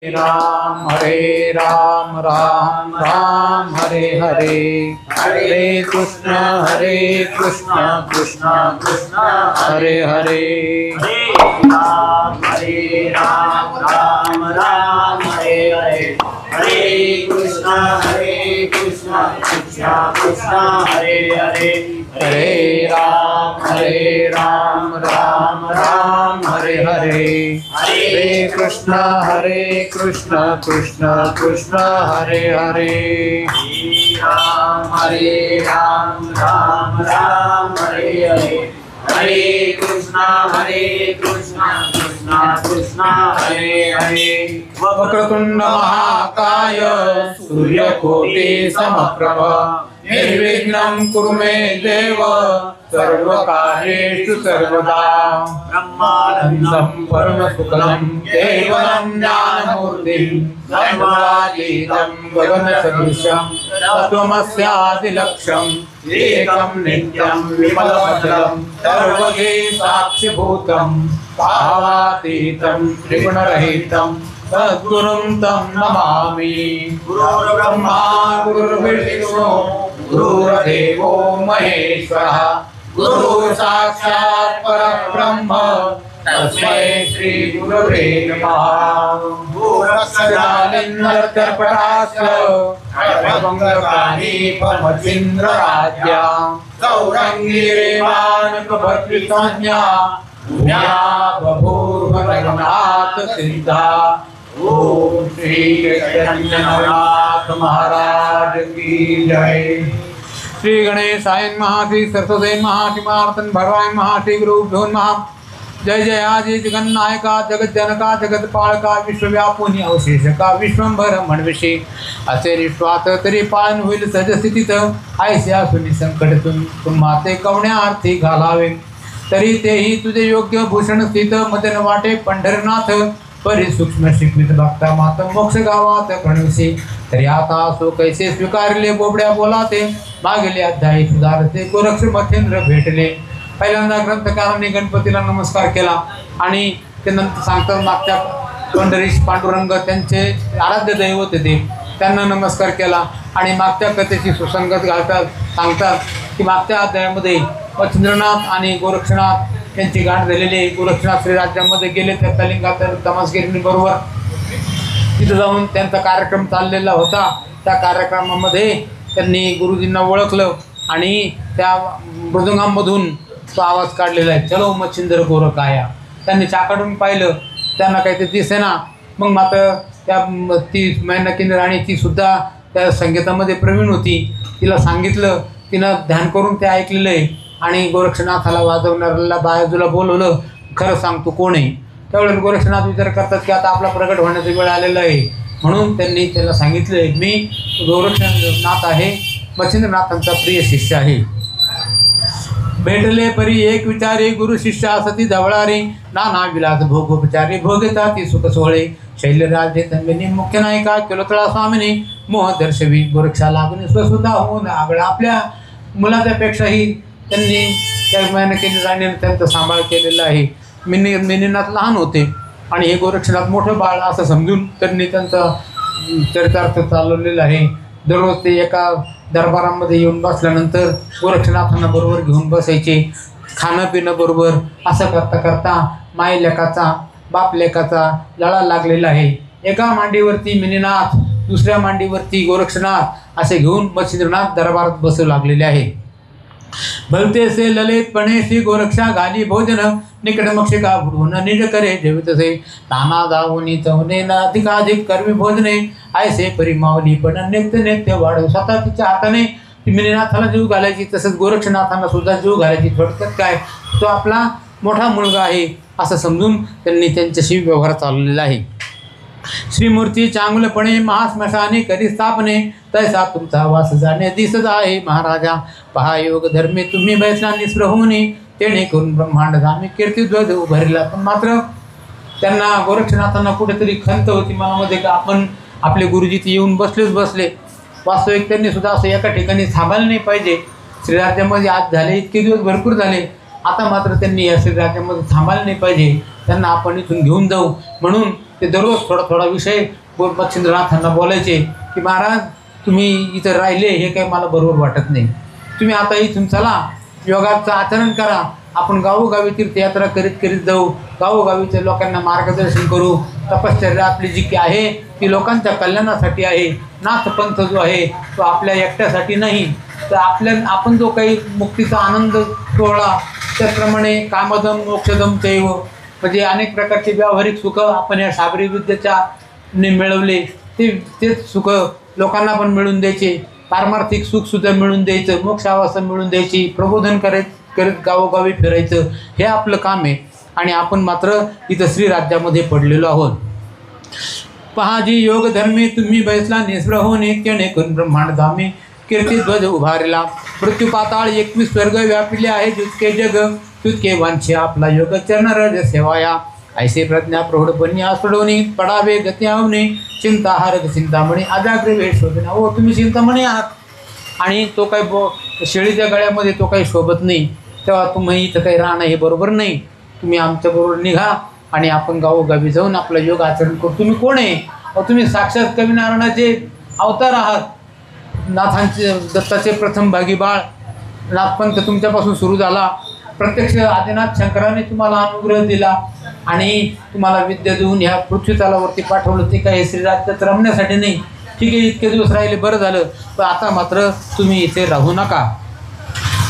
राम राम राम हरे हरे हरे कृष्ण कृष्ण कृष्ण हरे हरे राम राम राम हरे हरे हरे कृष्ण कृष्ण कृष्ण हरे हरे हरे राम राम राम हरे हरे हरे कृष्ण कृष्ण कृष्ण हरे हरे राम राम राम हरे हरे हरे कृष्ण कृष्ण कृष्ण हरे हरे वक्रतुंड महाकाय सूर्यकोटि समप्रभ निर्विघ्नं कुरु मे देव सर्वकार्येषु सर्वदा ब्रह्मानन्दं परमसुखदं केवलं ज्ञानमूर्तिं सर्वातीतं गगनसदृशं तत्त्वमस्यादिलक्ष्यम् एकं नित्यं विमलमचलं सर्वगे साक्षिभूतं भावातीतं त्रिगुणरहितं सद्गुरुं तं नमामि। गुरुर्ब्रह्मा गुरुर्विष्णु गुरुर्देवो महेश्वरः गुरुः साक्षात् परब्रह्म तस्मै श्री गुरवे नमः। भूरक्षजालिन्नर्तर्पटाश्च खड्गभङ्गकानि परमचिन्द्रराज्या सौरङ्गिरेवानकभद्रिसंज्ञा भूया बभूर्भरगणात् सिद्धा। ओम श्री चैतन्यनाथ महाराज की जय। श्री गणेशाय नमः, श्री सरस्वती नमः, श्री मार्तंड भगवान नमः, श्री गुरुभ्यो नमः। जय जय आदि जगन्नायका जगत जनका जगत पालका विश्वव्यापुनी अवशेषका विश्वंभर म्हणविषयी असे विश्वास तरी पालन होईल सजस्थितीत ऐस्या सुनी संकटतून तुम्हा ते कवण्यार्थी घालावे तरी तेही तुझे योग्य भूषण स्थित मदन वाटे पंढरनाथ परी सूक्ष्म शिकवित भक्ता मात मोक्ष गावात प्रणविसी तरी आता सो कैसे स्वीकारले बोबड्या बोलाते मागेले अध्यायी सुधारते गोरक्ष मथेंद्र भेटले। पहिल्यांदा ग्रंथकारांनी गणपतीला नमस्कार केला आणि ते नंतर सांगतात मागच्या पंढरीश पांडुरंग त्यांचे आराध्य दैवत ते त्यांना नमस्कार केला आणि मागच्या कथेची सुसंगत घालतात सांगतात की मागच्या अध्यायामध्ये मच्छिंद्रनाथ आणि गोरक्षनाथ यांची गाठ झालेली गोरक्षनाथ श्रीराज्यामध्ये गेले त्या कलिंगात तमासगिरीबरोबर तिथं जाऊन त्यांचा कार्यक्रम चाललेला होता। त्या कार्यक्रमामध्ये त्यांनी गुरुजींना ओळखलं आणि त्या मृदुंगामधून तो आवाज काढलेला आहे, चलो मच्छिंद्र गोरख आया। त्यांनी चाकाडून पाहिलं, त्यांना काही ते दिसेना। मग मात्र त्या ती मैनाकिनी राणी ती सुद्धा त्या संगीतामध्ये प्रवीण होती, तिला सांगितलं, तिनं ध्यान करून ते ऐकलेलं आहे आणि गोरक्षनाथाला वाजवणाऱ्याला बाजूला बोलवलं, खरं सांग तू कोण आहे। त्यावेळेस गोरक्षनाथ विचार करतात की आता आपला प्रगट होण्याचा वेळ आलेला आहे, म्हणून त्यांनी त्याला सांगितलं मी गोरक्षनाथ आहे, मच्छिंद्रनाथांचा प्रिय शिष्य आहे। भेटले परी एक विचारी गुरु शिष्या सती जवळारी नाना विलास भोगोपचारी भोगता ती सुख सोहळे शैल्यराजे तन्मिनी मुख्य नायिका केलोतळा स्वामिनी मोह दर्शवी गोरक्षा लागून स्वसुद्धा होऊन आगळा आपल्या मुलाच्यापेक्षाही त्यांनी त्या मैनाकिनी राणीने त्यांचा सांभाळ केलेला आहे। मिनीनाथ लहान होते आणि हे गोरक्षनाथ मोठं बाळ असं समजून त्यांनी त्यांचा चरितार्थ चालवलेला आहे। दररोज ते एका दरबारामध्ये येऊन बसल्यानंतर गोरक्षनाथांना बरोबर घेऊन बसायचे, खाणं पिणं बरोबर असं करता करता माय लेकाचा बाप लेकाचा लळा लागलेला आहे। एका मांडीवरती मिनीनाथ, दुसऱ्या मांडीवरती गोरक्षनाथ असे घेऊन मच्छिंद्रनाथ दरबारात बसू लागलेले आहे। भलते से ललितपणे श्री गोरक्षा घाली भोजन निकट मक्षिका बुडवून निज करे जेवितसे नाना दावनी चवने अधिकाधिक कर्मी भोजने ऐसे परिमावली पण नित्य नित्य वाढव। स्वतः तिच्या हाताने मिनीनाथाला जीव घालायची, तसंच गोरक्षनाथांना सुद्धा जीव घालायची। थोडक्यात काय, तो आपला मोठा मुलगा आहे असं समजून त्यांनी त्यांच्याशी व्यवहार चालवलेला आहे। श्रीमूर्ती चांगलपणे महाश्मशानी करी स्थापने तैसा तुमचा वास जाणे दिसत आहे महाराजा। पहा योग धर्मे तुम्ही बैसला निस्प्रहोनी तेणे करून ब्रह्मांड धामी कीर्तिध्वज उभारला। पण मात्र त्यांना गोरक्षनाथांना कुठेतरी खंत होती मनामध्ये का आपण आपले गुरुजी ते येऊन बसले। वास्तविक त्यांनी सुद्धा असं एका ठिकाणी थांबायला नाही पाहिजे। श्रीराज्यामध्ये आज झाले इतके दिवस भरपूर झाले, आता मात्र त्यांनी या श्रीराज्यामध्ये थांबायला नाही पाहिजे, त्यांना आपण इथून घेऊन जाऊ म्हणून ते दररोज थोडा थोडा विषय मच्छिंद्रनाथांना बोलायचे की महाराज तुम्ही इथं राहिले हे काही मला बरोबर वाटत नाही, तुम्ही आता इथून चला, योगाचं आचरण करा, आपण गावोगावी तीर्थयात्रा करीत करीत जाऊ, गावोगावीच्या लोकांना मार्गदर्शन करू. तपश्चर्या आपली जी की आहे ती लोकांच्या कल्याणासाठी आहे. नाथपंथ जो आहे तो आपल्या एकट्यासाठी नाही, तर आपण जो काही मुक्तीचा आनंद सोहळा, त्याप्रमाणे कामदम मोक्षदम चैव, म्हणजे अनेक प्रकारचे व्यावहारिक सुख आपण या शाबरी विद्येच्या मिळवले, तेच सुख लोकांना पण मिळून द्यायचे, पारमार्थिक सुखसुद्धा मिळून द्यायचं, मोक्षावासन मिळून द्यायची, प्रबोधन करत गावोगावी फिरायचं, हे आपलं काम आहे. आणि आपण मात्र इथं श्रीराज्यामध्ये पडलेलो आहोत. पहा जी योग धर्मी तुम्ही बैसला निस्पृह हो नित्य कोण ब्रह्मांड धामी, कीर्तिध्वज उभारला मृत्यू पाताळ 21 स्वर्ग व्यापिले आहे जितके जग, तुतके वांछे आपला योग चरण रज सेवाया, ऐसे प्रज्ञा प्रौढपण्या सोडवणी पडावे गत्यावणे, चिंता हारक चिंतामणी अजाग्र वेळ शोधना. हो तुम्ही चिंतामणी आहात आणि तो काही शेळीच्या गळ्यामध्ये तो काही शोभत नाही, तेव्हा तुम्ही इथं काही राहणं हे बरोबर नाही. तुम्ही आमच्याबरोबर निघा आणि आपण गावोगावी जाऊन आपलं योग आचरण करू. तुम्ही कोण आहे? तुम्ही साक्षात कविनारायणाचे अवतार आहात, नाथांचे दत्ताचे प्रथम भागी बाळ. नाथपंथ तुमच्यापासून सुरू झाला, प्रत्यक्ष आदिनाथ शंकराने तुम्हाला अनुग्रह दिला आणि तुम्हाला विद्या देऊन ह्या पृथ्वीतलावरती पाठवलं. ते काही श्रीराज्यात रमण्यासाठी नाही. ठीक आहे, इतके दिवस राहिले बरं झालं, पण आता मात्र तुम्ही इथे राहू नका.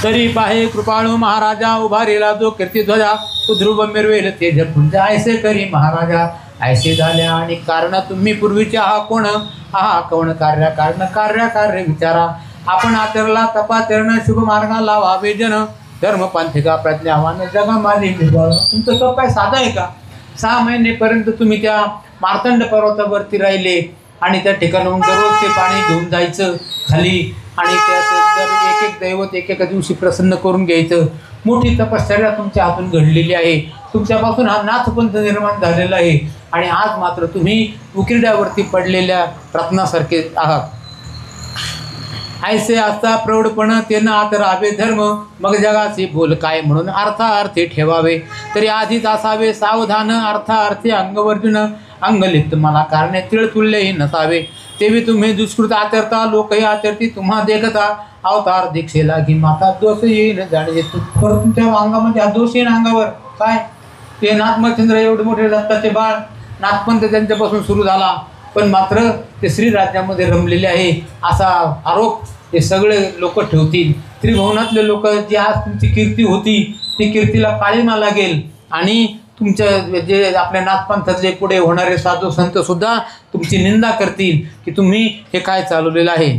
तरी पाहे कृपाळू महाराजा उभारेला जो कीर्तिध्वजा, ध्रुव मिरवेल ते झपुंज ऐसे करी महाराजा. ऐसे झाल्या आणि कारण तुम्ही पूर्वीचे आहा कोण, आहा कोण कार्य कारण कार्य विचारा. आपण आचरला तपाचरण शुभ मार्गा लावावे जन, धर्मपंथिका प्रज्ञावान जगा माझी निर्बळ. तुमचं तप काय साधं आहे का? 6 महिनेपर्यंत तुम्ही त्या मार्तंड पर्वतावरती राहिले आणि त्या ठिकाणाहून दररोज ते पाणी घेऊन जायचं खाली आणि त्यात एक एक दैवत एकेका दिवशी प्रसन्न करून घ्यायचं. मोठी तपश्चर्या तुमच्या हातून घडलेली आहे. तुमच्यापासून हा नाथपंथ निर्माण झालेला आहे आणि आज मात्र तुम्ही उकिरड्यावरती पडलेल्या रत्नासारखे आहात. ऐसे असता प्रौढपण त्यांना आत राहावे धर्म, मग जगाचे बोल काय म्हणून अर्थार्थी ठेवावे. तरी आधीच असावे सावधान, अर्थार्थी अंगवर्जुन अंगलिप्त मला कारणे तिळतुल्यही नसावे. तेवी तुम्ही दुष्कृत आचरता लोकही आचरती तुम्हा देखता, अवतार दीक्षेला घी माता दोष येईन जाणे. परत तुमच्या अंगामध्ये हा दोष येईन अंगावर. काय ते नाथमचंद्र एवढे मोठे दत्ताचे बाळ, नाथपंथ त्यांच्यापासून सुरू झाला, पण मात्र ते श्रीराज्यामध्ये रमलेले आहे असा आरोप हे सगळे लोक ठेवतील. त्रिभुवनातले लोक जी आज तुमची कीर्ती होती ती कीर्तीला काळीमा लागेल आणि तुमच्या जे आपल्या नाथपंथातले पुढे होणारे साधू संत सुद्धा तुमची निंदा करतील की तुम्ही हे काय चालवलेलं आहे.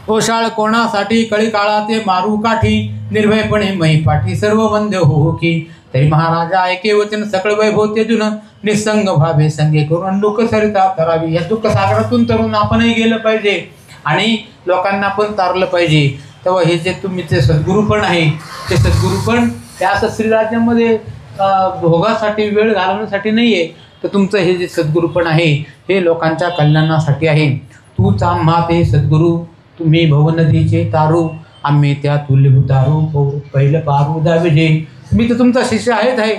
ओशाळ कोणासाठी कळी काळा ते मारू काठी, निर्भयपणे मही पाठी सर्व वंद्य हो की. तरी महाराजा ऐके वचन सकळ वैभव तेजून, निसंग भावे संगे करून दुःख सरिता करावी. या दुःख सागरातून तरुण आपणही गेलं पाहिजे आणि लोकांना पण तारलं पाहिजे. तेव्हा हे जे तुम्ही ते सद्गुरू पण आहे ते सद्गुरू पण त्या असं श्रीराज्यामध्ये भोगासाठी वेळ घालवण्यासाठी नाही आहे, तर तुमचं हे जे सद्गुरूपण आहे हे लोकांच्या कल्याणासाठी आहे. तूच आम्हा ते सद्गुरू, तुम्ही भवनदीचे तारू, आम्ही त्या तुल्य उतारू पहिलं पारू द्यावे जे. मी तर तुमचा शिष्य आहे,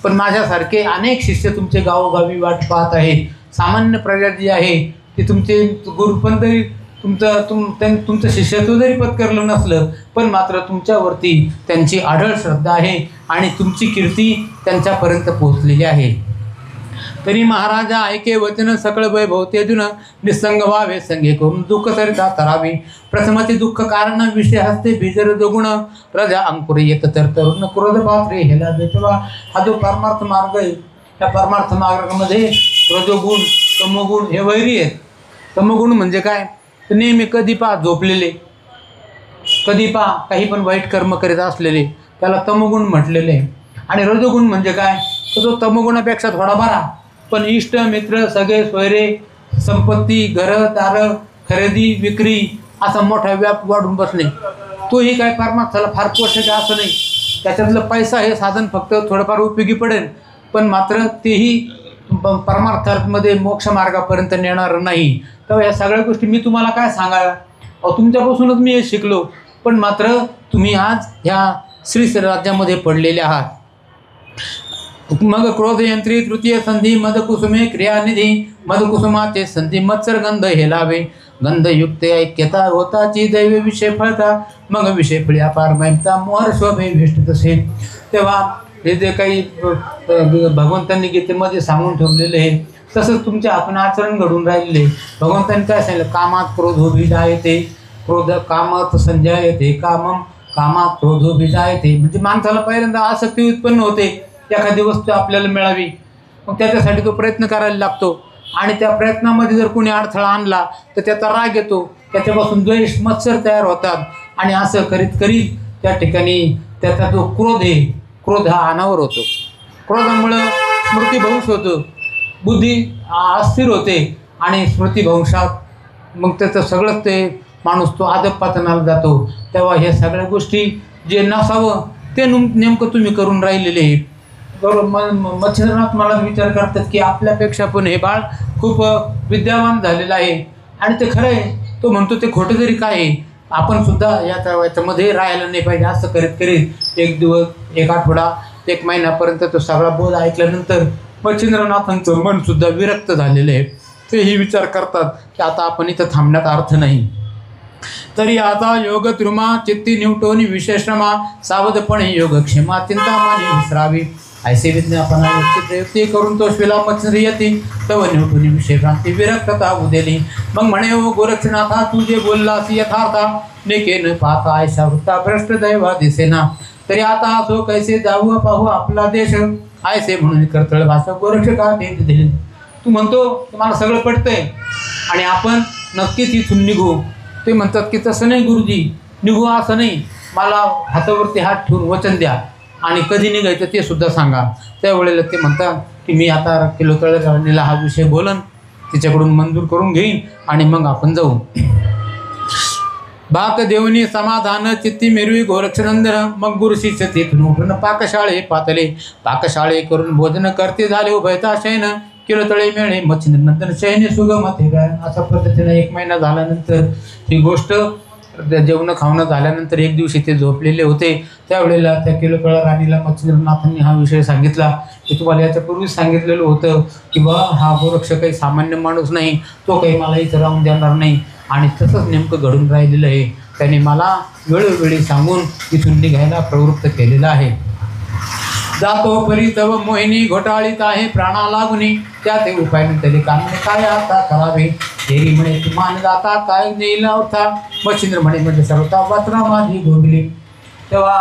पण माझ्यासारखे अनेक शिष्य तुमचे गावोगावी वाट पाहत आहेत. सामान्य प्रजा जी आहे ती तुमचे गुरुपण जरी तुमचं शिष्यत्व जरी पत्करलं नसलं, पण मात्र तुमच्यावरती त्यांची आढळ श्रद्धा आहे आणि तुमची कीर्ती त्यांच्यापर्यंत पोहोचलेली आहे. तरी महाराजा ऐके वचन सकळ वैभव तेजून, निसंग व्हावे संगे करून दुःख सरिता तरावी. प्रथमते दुःख कारण विषय हस्ते भिजर जोगुण, प्रजा अंकुर येत तर तरुण क्रोध पात्रे हेला बेटवा. हा जो परमार्थ मार्ग आहे त्या परमार्थ मार्गामध्ये रजोगुण तमोगुण हे वैरी आहेत. तमोगुण म्हणजे काय? तर नेहमी कधी पहा झोपलेले, कधी पहा काही पण वाईट कर्म करीत असलेले, त्याला तमोगुण म्हटलेले. आणि रजोगुण म्हणजे काय? तर तो तमोगुणापेक्षा थोडा बरा, पण इष्ट मित्र सगळे सोयरे संपत्ती घरं दारं खरेदी विक्री असा मोठा व्याप वाढून बसणे, तोही काय परमार्थाला फार पोषक असं नाही. त्याच्यातलं पैसा हे साधन फक्त थोडंफार उपयोगी पडेल, पण मात्र तेही परमार्थामध्ये मोक्ष मार्गापर्यंत नेणार नाही. तर या सगळ्या गोष्टी मी तुम्हाला काय सांगाव्या? तुमच्यापासूनच मी हे शिकलो, पण मात्र तुम्ही आज ह्या श्री राज्यामध्ये पडलेले आहात. मग क्रोध यंत्री तृतीय संधी मदकुसुमे क्रियानिधी मदकुसुमाचे संधी मत्सर गंध हेलावे गंधयुक्त ऐक्यता होताची दैव विषय फळता मग विषय फळी अपार महिमता मोहर शोभे विष्ट तसे. तेव्हा हे जे काही भगवंतांनी गीतेमध्ये सांगून ठेवलेले आहे तसंच तुमच्या हातून आचरण घडून राहिलेले. भगवंतांनी काय सांगितलं, कामात क्रोधो बीजायते क्रोध कामात संजायते कामात क्रोधो बीजायते. म्हणजे माणसाला पहिल्यांदा आसक्ती उत्पन्न होते एखादी वस्तू आपल्याला मिळावी, मग त्याच्यासाठी तो प्रयत्न करायला लागतो आणि त्या प्रयत्नामध्ये जर कोणी अडथळा आणला तर त्याचा राग येतो, त्याच्यापासून द्वेष मत्सर तयार होतात आणि असं करीत करीत त्या ठिकाणी त्याचा जो क्रोध आहे, क्रोध हा अनावर होतो. क्रोधामुळं स्मृतिभ्रंश होतो, बुद्धी अस्थिर होते आणि स्मृतिभ्रंशात मग त्याचं सगळंच ते माणूस तो अधःपतनाला जातो. तेव्हा ह्या सगळ्या गोष्टी जे नसावं ते नेमकं तुम्ही करून राहिलेले आहे. बरोबर. मच्छिंद्रनाथ मला विचार करतात की आपल्यापेक्षा पण हे बाळ खूप विद्यावान झालेलं आहे आणि ते खरं आहे. तो म्हणतो ते खोटं तरी काय आहे, आपण सुद्धा याच्यामध्ये राहायला नाही पाहिजे. असं करीत करीत एक दिवस, एक आठवडा, एक महिन्यापर्यंत तो सगळा बोध ऐकल्यानंतर मच्छिंद्रनाथांचं मन सुद्धा विरक्त झालेलं आहे. तेही विचार करतात की आता आपण इथं थांबण्यात अर्थ नाही. तरी आता योग त्रुमा चित्ती निवटोनी विशेषमा सावधपणे योगक्षेमा चिंतामणी विसरावी ऐसे विज्ञापना युक्ती करून तो शिला मच्छिंद्र येते तव निवटोनी विषयभ्रांती विरक्तता उदेली. मग म्हणे ओ गोरक्षनाथा तू जे बोललास यथार्था नेके न पाहता ऐसा वृत्ता भ्रष्ट दैवा दिसेना. तरी आता असो कैसे जाऊ पाहू आपला देश ऐसे म्हणून कर्तळ भाषा गोरक्षका ते दिले. तू म्हणतो तुम्हाला सगळं पडतंय आणि आपण नक्कीच इथून निघू. ते म्हणतात की तसं नाही गुरुजी, निघू असं नाही, मला हातावरती हात ठेवून वचन द्या आणि कधी निघायचं ते सुद्धा सांगा. त्यावेळेला ते म्हणतात की मी आता किलोतळ राणीला हा विषय बोलन, तिच्याकडून मंजूर करून घेईन आणि मग आपण जाऊ. बाक देवनी समाधान चित्ती मेरवी गोरक्षनंदन. मग गुरु शिष्य तिथून उठून पाकशाळे पातले पाकशाळे करून भोजन करते झाले उभयता शयन किलोतळे मेळे मच्छिंद्रनंदन शयने सुगम ते गाय. अशा पद्धतीने 1 महिना झाल्यानंतर ही गोष्ट जेवण खावणं झाल्यानंतर एक दिवशी ते झोपलेले होते. त्यावेळेला त्या किलोतळ राणीला मच्छिंद्रनाथांनी हा विषय सांगितला की तुम्हाला याच्यापूर्वीच सांगितलेलं होतं की बा हा गोरक्ष काही सामान्य माणूस नाही, तो काही मला इथं राहून देणार नाही. आणि तसंच नेमकं घडून राहिलेलं आहे. त्याने मला वेळोवेळी सांगून इथून निघायला प्रवृत्त केलेलं आहे. जातो परी तव मोहिनी घोटाळीत आहे प्राणा लागुनी त्या ते उपाय तरी कामने काय आता करावे. तेरी म्हणे तुमान जाता काय नेईल अवथा मच्छिंद्र म्हणे म्हणजे सर्वता वात्रा माझी भोगली. तेव्हा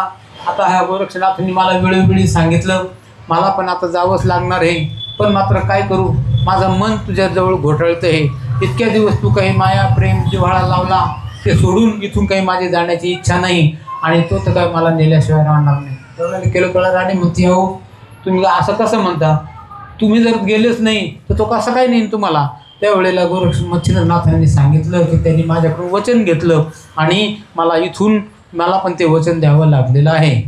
आता ह्या गोरक्षनाथांनी मला वेळोवेळी सांगितलं मला पण आता जावंच लागणार आहे, पण मात्र काय करू, माझं मन तुझ्याजवळ घोटाळतं आहे. इतक्या दिवस तू काही माया प्रेम जिव्हाळा लावला ते सोडून इथून काही माझी जाण्याची इच्छा नाही आणि तो तर काय मला नेल्याशिवाय राहणार नाही. तेवढ्याला किलोतळ राणी म्हणते हो तुम्ही असं कसं म्हणता, तुम्ही जर गेलेच नाही तर तो कसं काय नेईन तुम्हाला. त्यावेळेला मच्छिंद्रनाथांनी सांगितलं की त्यांनी माझ्याकडून वचन घेतलं आणि मला पण ते वचन द्यावं लागलेलं आहे.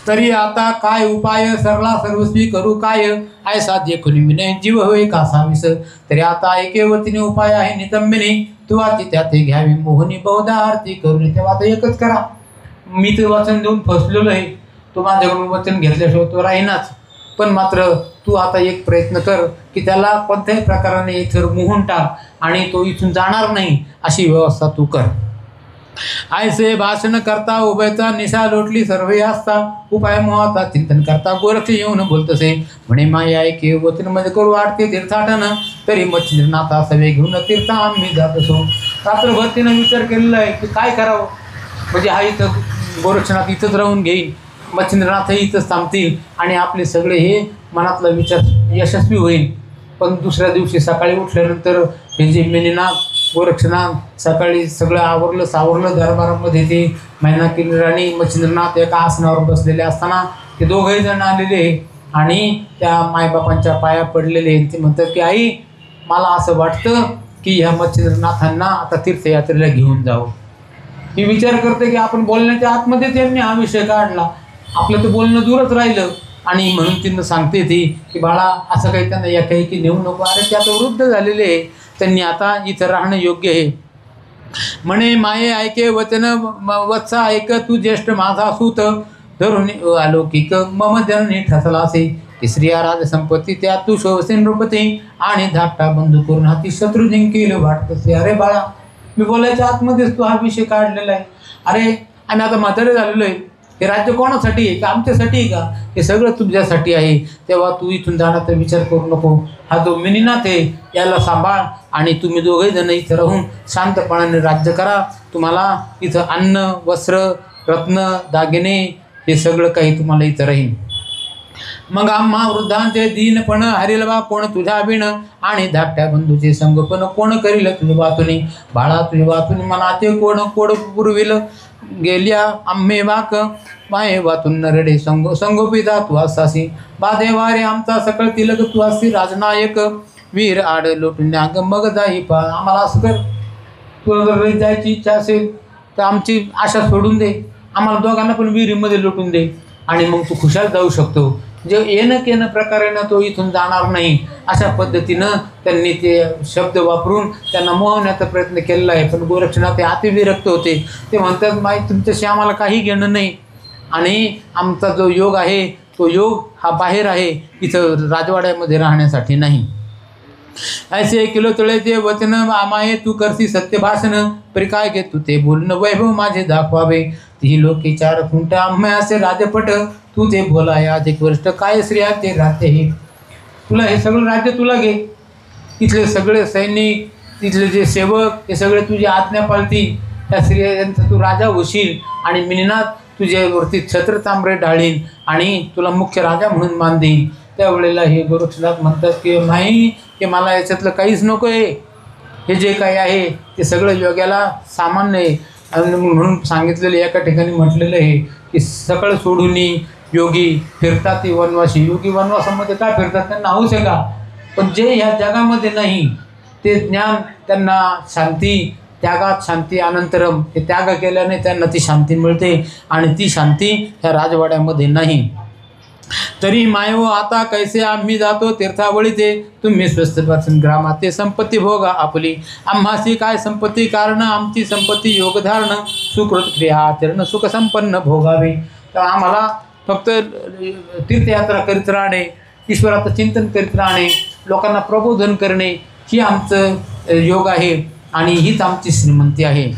तरी आता काय उपाय सरला सर्वस्वी करू काय आय साध्य खुली विनय जीव होय कासाविस. तरी आता ऐकेवतीने उपाय आहे नितंबिने तुवा ती त्याते घ्यावी मोहनी बहुधा आरती करून. तेव्हा आता एकच करा, मी ते वचन देऊन फसलेलो आहे, तो माझ्याकडून वचन घेतल्याशिवाय तो राहीनाच. पण मात्र तू आता एक प्रयत्न कर की त्याला कोणत्याही प्रकाराने इथं मोहून टाक आणि तो इथून जाणार नाही अशी व्यवस्था तू कर. ऐसे भाषण करता उभयता निशा लोटली सर्व असता उपाय मोहाता चिंतन करता गोरक्ष येऊन बोलतसे म्हणे माया ऐके वचन मध्ये करू वाटते तीर्थाटन. तरी मच्छिंद्रनाथा सवे घेऊन तीर्थ आम्ही जात असो. रात्रभर तिनं विचार केलेला आहे की काय करावं, म्हणजे हा इथं गोरक्षनाथ इथंच राहून घेईल, मच्छिंद्रनाथही इथंच थांबतील आणि आपले सगळे हे मनातला विचार यशस्वी होईल. पण दुसऱ्या दिवशी सकाळी उठल्यानंतर हे जे मेनीनाथ गोरक्षनाथ सकाळी सगळं आवरलं सावरलं दरबारामध्ये ते मैनाकीन राणी मच्छिंद्रनाथ एका आसनावर बसलेले असताना ते दोघंही जण आलेले आणि त्या मायबापांच्या पाया पडलेले. ते म्हणतात की आई मला असं वाटतं की ह्या मच्छिंद्रनाथांना आता तीर्थयात्रेला घेऊन जावं. मी विचार करते की आपण बोलण्याच्या आतमध्ये त्यांनी हा विषय काढला, आपलं तर बोलणं दूरच राहिलं आणि म्हणून तिनं सांगते ती की बाळा असं काही त्यांना या काही की नेऊ नको, अरे ते आता वृद्ध झालेले आहे, त्यांनी आता इथं राहणं योग्य आहे. म्हणे माये ऐके वचन वत्सा ऐक तू ज्येष्ठ माझा सूत धरून अलौकिक मम जननी ठसला असे. की स्त्रिया राजसंपत्ती त्या तू शोभसेन नृपती आणि धाकटा बंधू करून हाती शत्रू जिंकेल वाटत. अरे बाळा, मी बोलायच्या आतमध्येच तू हा विषय काढलेला आहे. अरे आम्ही आता म्हातारे झालेलो आहे. हे राज्य कोणासाठी आहे? का आमच्यासाठी आहे का? हे सगळं तुझ्यासाठी आहे. तेव्हा तू इथून जाण्याचा विचार करू नको. हा जो मिनीनाथ आहे याला सांभाळ आणि तुम्ही दोघे जण इथं राहून शांतपणाने राज्य करा. तुम्हाला इथं अन्न, वस्त्र, रत्न, दागिने हे सगळं काही तुम्हाला इथं राहील. मग आम्हा वृद्धांचे दीनपण हरिल बा कोण तुझ्या बिण आणि धाकट्या बंधूचे संगोपन कोण करील तुझे वातुनी. बाळा तुझे वातुनी मनाचे कोण कोड पुरविल गेल्या आम्हे वाक माये वातून नरडे संगोपिता तू असासी. बाधे वारे आमचा सकळ तिलक तू असी राजनायक वीर आड लोटण्याग मग जाई पा. आम्हाला असं कर, तुला जर जायची इच्छा असेल तर आमची आशा सोडून दे. आम्हाला दोघांना पण विहिरीमध्ये लोटून दे आणि मग तू खुशाल जाऊ शकतो. जे येणं केनं प्रकारेनं तो इथून जाणार नाही अशा पद्धतीनं त्यांनी ते शब्द वापरून त्यांना मोहवण्याचा प्रयत्न केलेला आहे. पण गोरक्षनाथ ते अतिविरक्त होते. ते म्हणतात माई तुमच्याशी आम्हाला काही घेणं नाही आणि आमचा जो योग आहे तो योग हा बाहेर आहे, इथं राजवाड्यामध्ये राहण्यासाठी नाही. ऐसे किलो तळे वचन आमाये तू करसी सत्य भाषण परी काय घे तू ते बोलणं वैभव माझे दाखवावे. ती लोके चार खुंट आम्ही असे राजपट तू ते बोलाय अधिक वर्ष काय स्त्रिया ते राहते हे. तुला हे सगळं राज्य तुला घे. इथले सगळे सैनिक, तिथले जे सेवक हे सगळे तुझी आज्ञा पाळतील. त्या स्त्रियांचा तू राजा होशील आणि मिनीनाथ तुझ्यावरती छत्र तांबरे ढाळीन आणि तुला मुख्य राजा म्हणून मान देईन. त्यावेळेला हे गोरक्षनाथ म्हणतात की नाही, की मला याच्यातलं काहीच नको आहे. हे जे काही आहे ते सगळं योग्याला सामान्य आहे. आणि म्हणून सांगितलेलं एका ठिकाणी म्हटलेलं आहे की सगळं सोडून योगी फिरतात ती वनवासी. योगी वनवासामध्ये काय फिरतात? त्यांना हौस आहे का? पण जे ह्या जगामध्ये नाही ते ज्ञान त्यांना शांती, त्यागात शांती अनंतरम. हे त्याग केल्याने त्यांना ती शांती मिळते आणि ती शांती ह्या राजवाड्यामध्ये नाही. तरी मायव आता कैसे आम्ही जातो तीर्थावळीचे तुम्ही स्वस्थपासून ग्रामात ते संपत्ती भोगा आपली. आम्हासी काय संपत्ती कारण आमची संपत्ती योगधारण सुकृत क्रिया आचरण सुखसंपन्न भोगावे. तर आम्हाला फक्त तीर्थयात्रा करीत राहणे, ईश्वराचं चिंतन करीत राहणे, लोकांना प्रबोधन करणे ही आमचं योग आहे आणि हीच आमची श्रीमंती आहे.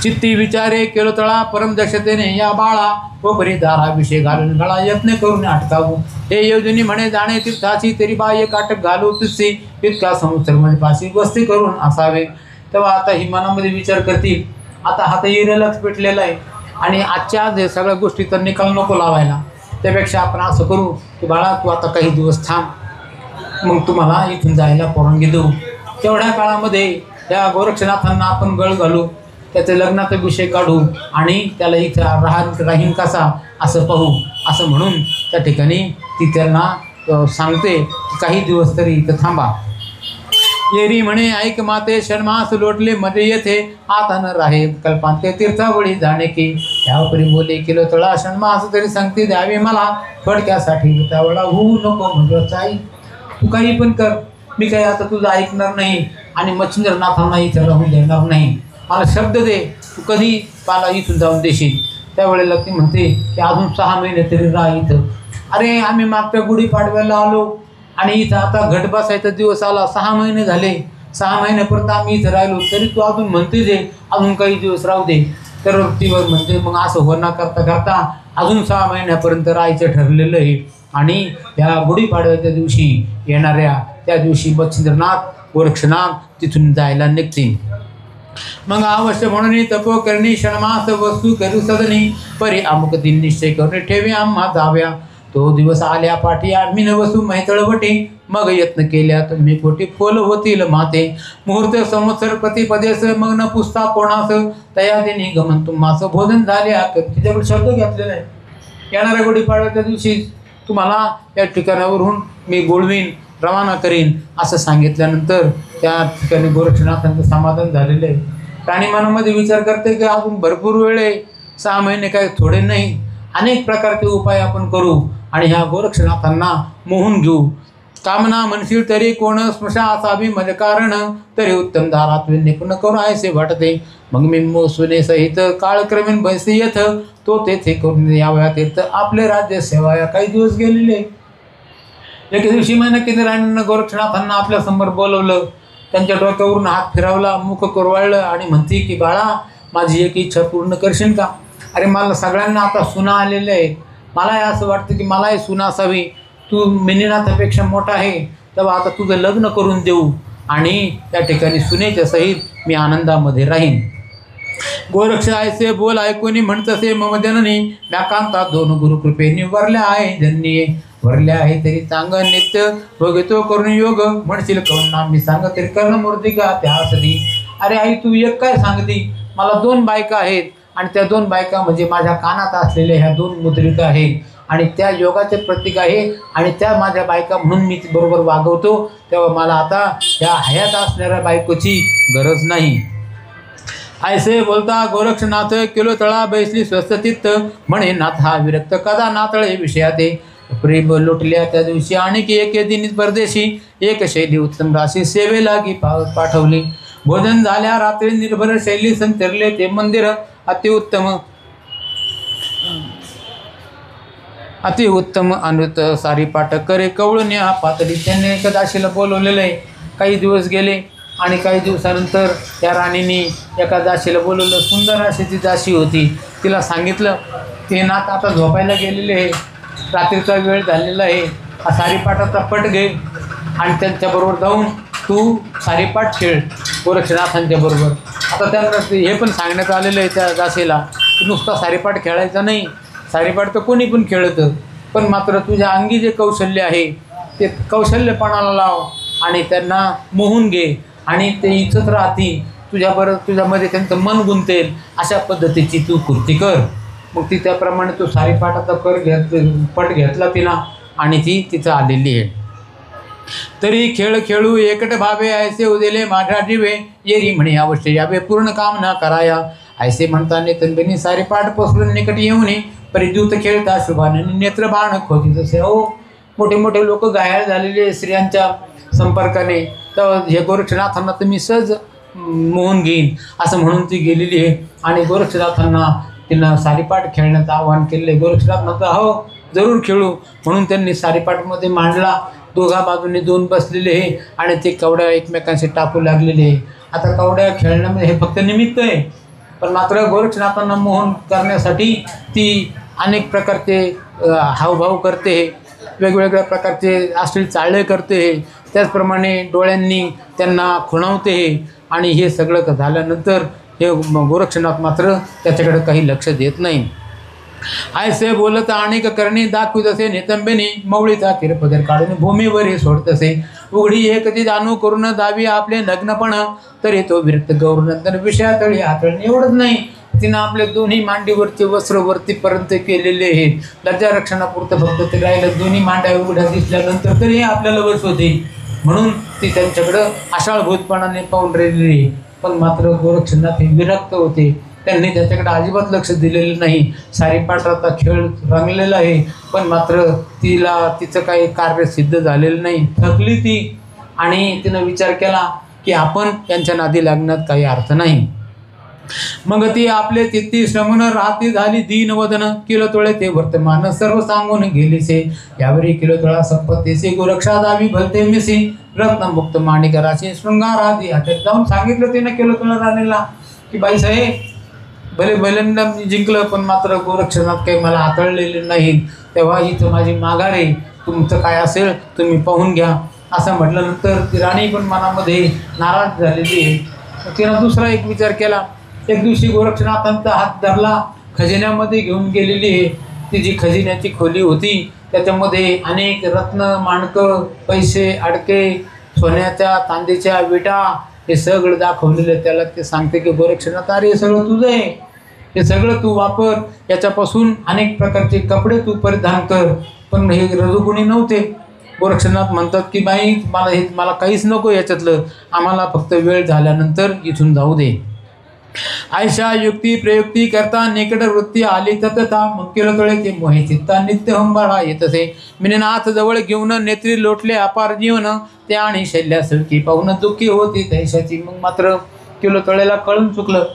चित्ती विचारे केलो तळा परम दक्षतेने या बाळा व बरी दाराविषयी घालून गळा यत्न करून अटकावू. हे योजनी म्हणे जाणे तीर्थाची तरी बाह्य काटक घालू तुझी इतका संवत्सरमध्ये पाशी वस्ती करून असावे. तेव्हा आता ही मनामध्ये विचार करतील, आता हा तर हिरेलाच पेटलेला आहे आणि आजच्या आज हे सगळ्या गोष्टी तर निकाल नको लावायला. त्यापेक्षा आपण असं करू की बाळा तू आता काही दिवस थांब, मग तुम्हाला इथून जायला परवानगी देऊ. तेवढ्या काळामध्ये त्या गोरक्षनाथांना आपण गळ घालू, त्याचे लग्नाचा विषय काढू आणि त्याला इथं राहीन कसा असं पाहू. असं म्हणून त्या ठिकाणी ती त्यांना सांगते की काही दिवस तरी इथं थांबा. येरी म्हणे ऐक माते षण्मास लोटले मध्ये येथे आता न राहे कल्पांते तीर्थावळी जाणे की. त्यापरी बोले किलो तळा षण्मास तरी सांगते द्यावी मला थोडक्यासाठी त्यावेळा होऊ नको म्हणजे आई तू काही पण कर, मी काही आता तुझं ऐकणार नाही आणि मच्छिंद्रनाथांना इथं राहून देणार नाही. मला शब्द दे तू कधी मला इथून जाऊन देशील. त्यावेळेला ती म्हणते की अजून 6 महिने तरी राह इथं. अरे आम्ही मागच्या गुढीपाडव्याला आलो आणि इथं आता घट बसायचा दिवस आला, 6 महिने झाले. 6 महिन्यापर्यंत आम्ही इथं राहिलो तरी तू अजून म्हणते जे अजून काही दिवस राहू दे. तर ती म्हणते मग असं होणार करता करता अजून 6 महिन्यापर्यंत राहायचं ठरलेलं आहे आणि त्या गुढीपाडव्याच्या दिवशी येणाऱ्या त्या दिवशी मच्छिंद्रनाथ गोरक्षनाथ तिथून जायला निघतील. मग अवश्य म्हणून तपो करणी क्षणमास वस्तू करू सदनी परी अमुक दिन निश्चय करून ठेवी आम्हा जाव्या. तो दिवस आल्या पाठी आम्ही न वसू मैतळवटी मग यत्न केल्या तुम्ही कोटी फोल होतील माते. मुहूर्त संवत्सर प्रतिपदेस मग न पुसता कोणास तया दिनी गमन तुम्हास भोजन झाले. तिच्याकडे शब्द घेतलेला आहे, येणाऱ्या गुढीपाडव्याच्या दिवशी तुम्हाला या ठिकाणावरून मी बोलवीन, रवाना करीन असं सांगितल्यानंतर त्या ठिकाणी गोरक्षनाथांचं समाधान झालेलं आहे. प्राणी मनामध्ये विचार करते की अजून भरपूर वेळ आहे, 6 महिने काय थोडे नाही. अनेक प्रकारचे उपाय आपण करू आणि ह्या गोरक्षनाथांना मोहून घेऊ. कामना म्हणशील तरी कोण स्मशा असावी मज कारण तरी उत्तम दारात निपुण करून आहेसे वाटते. मग मी मोसुने सहित काळक्रमीन बैसी येथ तो तेथे करून याव्या तीर्थ आपले राज्य सेवाया. काही दिवस गेलेले एके दिवशी केंद्राने गोरक्षनाथांना आपल्या समोर बोलवलं. त्यांच्या डोक्यावरून हात फिरवला, मुख कुरवाळलं आणि म्हणते की बाळा, माझी एक इच्छा पूर्ण करशील का? अरे मला सगळ्यांना आता सुना आलेले आहेत, मलाही असं वाटतं की मलाही सुना असावी. तू मिनीनाथापेक्षा मोठा आहे, तेव्हा आता तुझं लग्न करून देऊ आणि त्या ठिकाणी सुनेच्या सहित मी आनंदामध्ये राहीन. गोरक्ष ऐसे बोल ऐकून म्हणतसे मम जननी, व्याकांता दोन गुरुकृपेने वरल्या आहे धन्य. वरल्या आहे तरी चांग नित्य, भोगितो करून योग. म्हणशील कौन्ना मी सांग तरी कर्ण मूर्ती का त्यासाठी. अरे आई, तू एक काय सांगती? मला 2 बायका आहेत आणि त्या 2 बायका म्हणजे माझ्या कानात असलेल्या ह्या 2 मुद्रिका आहेत आणि त्या योगाचे प्रतीक आहे आणि त्या माझ्या बायका म्हणून मी बरोबर वागवतो. तेव्हा मला आता ह्या हयात असणाऱ्या बायकोची गरज नाही. ऐसे बोलता गोरक्षनाथ केलो तळा बैसली स्वस्थचित्त. म्हणे नाथ हा विरक्त कदा नातळे विषयाते. प्रेम लुटल्या त्या दिवशी आणि की एके दिनी परदेशी, एक शैली उत्तम राशी सेवे लागी पाठवली. भोजन झाल्या रात्री निर्भर शैली संचरले ते मंदिर. अतिउत्तम अनृत सारी पाठक करे कवळून या पातळी. त्यांनी एका दासीला बोलवलेलं आहे. काही दिवस गेले आणि काही दिवसानंतर त्या राणीने एका दासीला बोलवलं. सुंदर अशी ती दासी होती. तिला सांगितलं ते नाथ आता झोपायला गेलेले आहे, रात्रीचा वेळ झालेला आहे, हा सारीपाठाचा पट घे आणि त्यांच्याबरोबर जाऊन तू सारीपाठ खेळ गोरक्षनाथांच्या बरोबर. आता त्यांना हे पण सांगण्यात आलेलं आहे त्या दासीला की नुसता सारीपाठ खेळायचा नाही, सारीपाठ तर कोणी पण खेळतं, पण मात्र तुझ्या अंगी जे कौशल्य आहे ते कौशल्यपणाला लाव आणि त्यांना मोहून घे आणि ते इच्छत राहतील तुझ्यामध्ये त्यांचं मन गुंतेल अशा पद्धतीची तू कृती कर. मग ती त्याप्रमाणे तो सारीपाठाचा पट घेतला तिला आणि ती तिथं आलेली आहे. तरी खेळ खेळू एकट भावे ऐसे उदेले माझ्या जीवे. येरी म्हणे अवश्य यावे पूर्ण काम न कराया. ऐसे म्हणताने तनबेनी सारीपाठ पसरून निकट येऊन परिद्यूत खेळता शुभाने नेत्र बाण खोती. जसे हो मोठे मोठे लोक घायाळ झालेले स्त्रियांच्या संपर्काने, तर हे गोरक्षनाथांना तुम्ही सहज मोहून घेईन असं म्हणून ती गेलेली आहे. आणि गोरक्षनाथांना तिनं सारीपाठ खेळण्याचं आवाहन केले. गोरक्षनाथ म्हणता हो जरूर खेळू म्हणून त्यांनी सारीपाठमध्ये मांडला. दोघा बाजूने 2 बसलेले आहे आणि ते कवड्या एकमेकांशी टाकू लागलेले आहे. आता कवड्या खेळण्यामध्ये हे फक्त निमित्त आहे, पण मात्र गोरक्षनाथांना मोहन करण्यासाठी ती अनेक प्रकारचे हावभाव करते, वेगवेगळ्या प्रकारचे अश्लील चाळे करते, त्याचप्रमाणे डोळ्यांनी त्यांना खुणावते आणि हे सगळं झाल्यानंतर हे गोरक्षनाथ मात्र त्याच्याकडे काही लक्ष देत नाही. ऐसे बोलत अनेक करणे दाखवित असे नितंबेने मवळीचा तिरपदर काढून भूमीवर सोडत असे. उघडी एक ती जाणू करून दावी आपले नग्नपण, तरी तो विरक्त गौरनंतर विषयातळी हातळणे. एवढंच नाही, तिनं आपले दोन्ही मांडीवरचे वस्त्र वरतीपर्यंत केलेले आहेत. लज्जा रक्षणापुरतं फक्त ते राहिलं. दोन्ही मांड्या उघड्या दिसल्यानंतर तरी आपल्याला वश होते म्हणून ती त्यांच्याकडं आशाळभूतपणाने पाहून राहिलेली. पण मात्र गोरक्षनाथ हे विरक्त होते, त्यांनी त्याच्याकडे अजिबात लक्ष दिलेलं नाही. सारीपाठाचा खेळ रंगलेला आहे पण मात्र तिचं काही कार्य सिद्ध झालेलं नाही. थकली ती आणि तिनं विचार केला की आपण त्यांच्या नादी लागण्यात काही अर्थ नाही. मग ती आपले तिथी श्रमण राहती झाली दीनवदन. किलोतोळे ते वर्तमान सर्व सांगून गेलीसे. यावरी किलोतोळा संपत्तीचे गोरक्षा दावी भलते मिसी. रत्नमुक्त माणिक राशी शृंगारादी हातात जाऊन सांगितलं तिनं किलोतोळा राणीला की बाईसाहेब भले भल्यांना मी जिंकलं पण मात्र गोरक्षनाथ काही मला हाताळलेले नाहीत, तेव्हा इथं माझी माघार आहे, तुमचं काय असेल तुम्ही पाहून घ्या असं म्हटल्यानंतर ती राणी पण मनामध्ये नाराज झालेली आहे. तिनं दुसरा एक विचार केला. एक दिवशी गोरक्षनाथांचा हात धरला, खजिन्यामध्ये घेऊन गेलेली आहे. ती जी खजिन्याची खोली होती त्याच्यामध्ये अनेक रत्न माणकं पैसे अडके सोन्याच्या चांदीच्या विटा हे सगळं दाखवलेलं. त्याला ते सांगते की गोरक्षनाथ अरे हे सगळं तुझं आहे, हे सगळं तू वापर, याच्यापासून अनेक प्रकारचे कपडे तू परिधान कर. पण हे रजोगुणी नव्हते. गोरक्षनाथ म्हणतात की बाई मला काहीच नको याच्यातलं, आम्हाला फक्त वेळ झाल्यानंतर इथून जाऊ दे. आयशा युक्ती प्रयुक्ती करता निकट वृत्ती आली ततता. मग किलोतोळे ते मोहे चित्ता नित्य हंबाळा येत असे. मिनीनाथ जवळ घेऊन नेत्री लोटले अपार जीवन. ते आणि शल्यासुखी पाहून दुःखी होती तैशाची. मग मात्र किलोतोळेला कळून चुकलं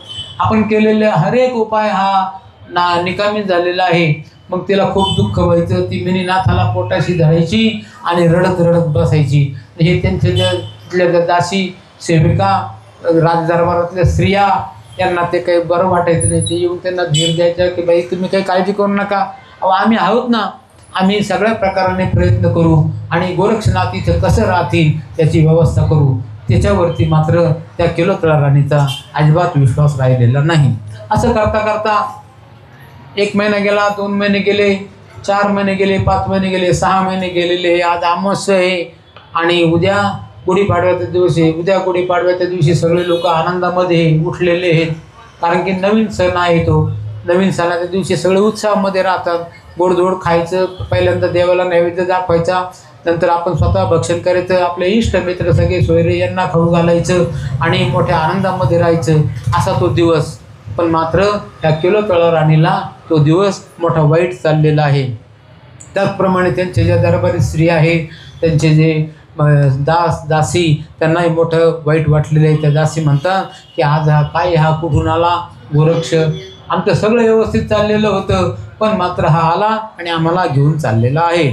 आपण केलेले हरेक उपाय हा निकामी झालेला आहे. मग तिला खूप दुःख व्हायचं. ती मिनीनाथाला पोटाशी धरायची आणि रडत रडत बसायची. हे त्यांचे जे तिथल्या दासी सेविका राजदरबारातल्या स्त्रिया यांना ते काही बरं वाटायचं नाही. ते येऊन त्यांना धीर द्यायचं की बाई तुम्ही काही काळजी करू नका, अहो आम्ही आहोत ना, आम्ही सगळ्या प्रकाराने प्रयत्न करू आणि गोरक्षनाथ इथं कसं राहतील त्याची व्यवस्था करू. त्याच्यावरती मात्र त्या किलोतळा राणीचा अजिबात विश्वास राहिलेला नाही. असं करता करता 1 महिना गेला, 2 महिने गेले, 4 महिने गेले, 5 महिने गेले, 6 महिने गेलेले. आज अमावस्या आहे आणि उद्या गुढीपाडव्याचा दिवस आहे. उद्या गुढीपाडव्याच्या दिवशी सगळे लोक आनंदामध्ये उठलेले आहेत, कारण की नवीन सण आहे. तो नवीन सणाच्या दिवशी सगळे उत्साहामध्ये राहतात. गोडधोड खायचं, पहिल्यांदा देवाला नैवेद्य दाखवायचा, नंतर आपण स्वतः भक्षण करायचं, आपले इष्ट मित्र सगळे सोयरे यांना खाऊ घालायचं आणि मोठ्या आनंदामध्ये राहायचं, असा तो दिवस. पण मात्र त्या किलोतळा राणीला तो दिवस मोठा वाईट चाललेला आहे. त्याचप्रमाणे त्यांचे जे दरबारी स्त्री आहे, त्यांचे जे दासी, त्यांनाही मोठं वाईट वाटलेलं आहे. त्या दासी म्हणतात की आज हा कुठून आला गोरक्ष, आमचं सगळं व्यवस्थित चाललेलं होतं, पण मात्र हा आला आणि आम्हाला घेऊन चाललेला आहे.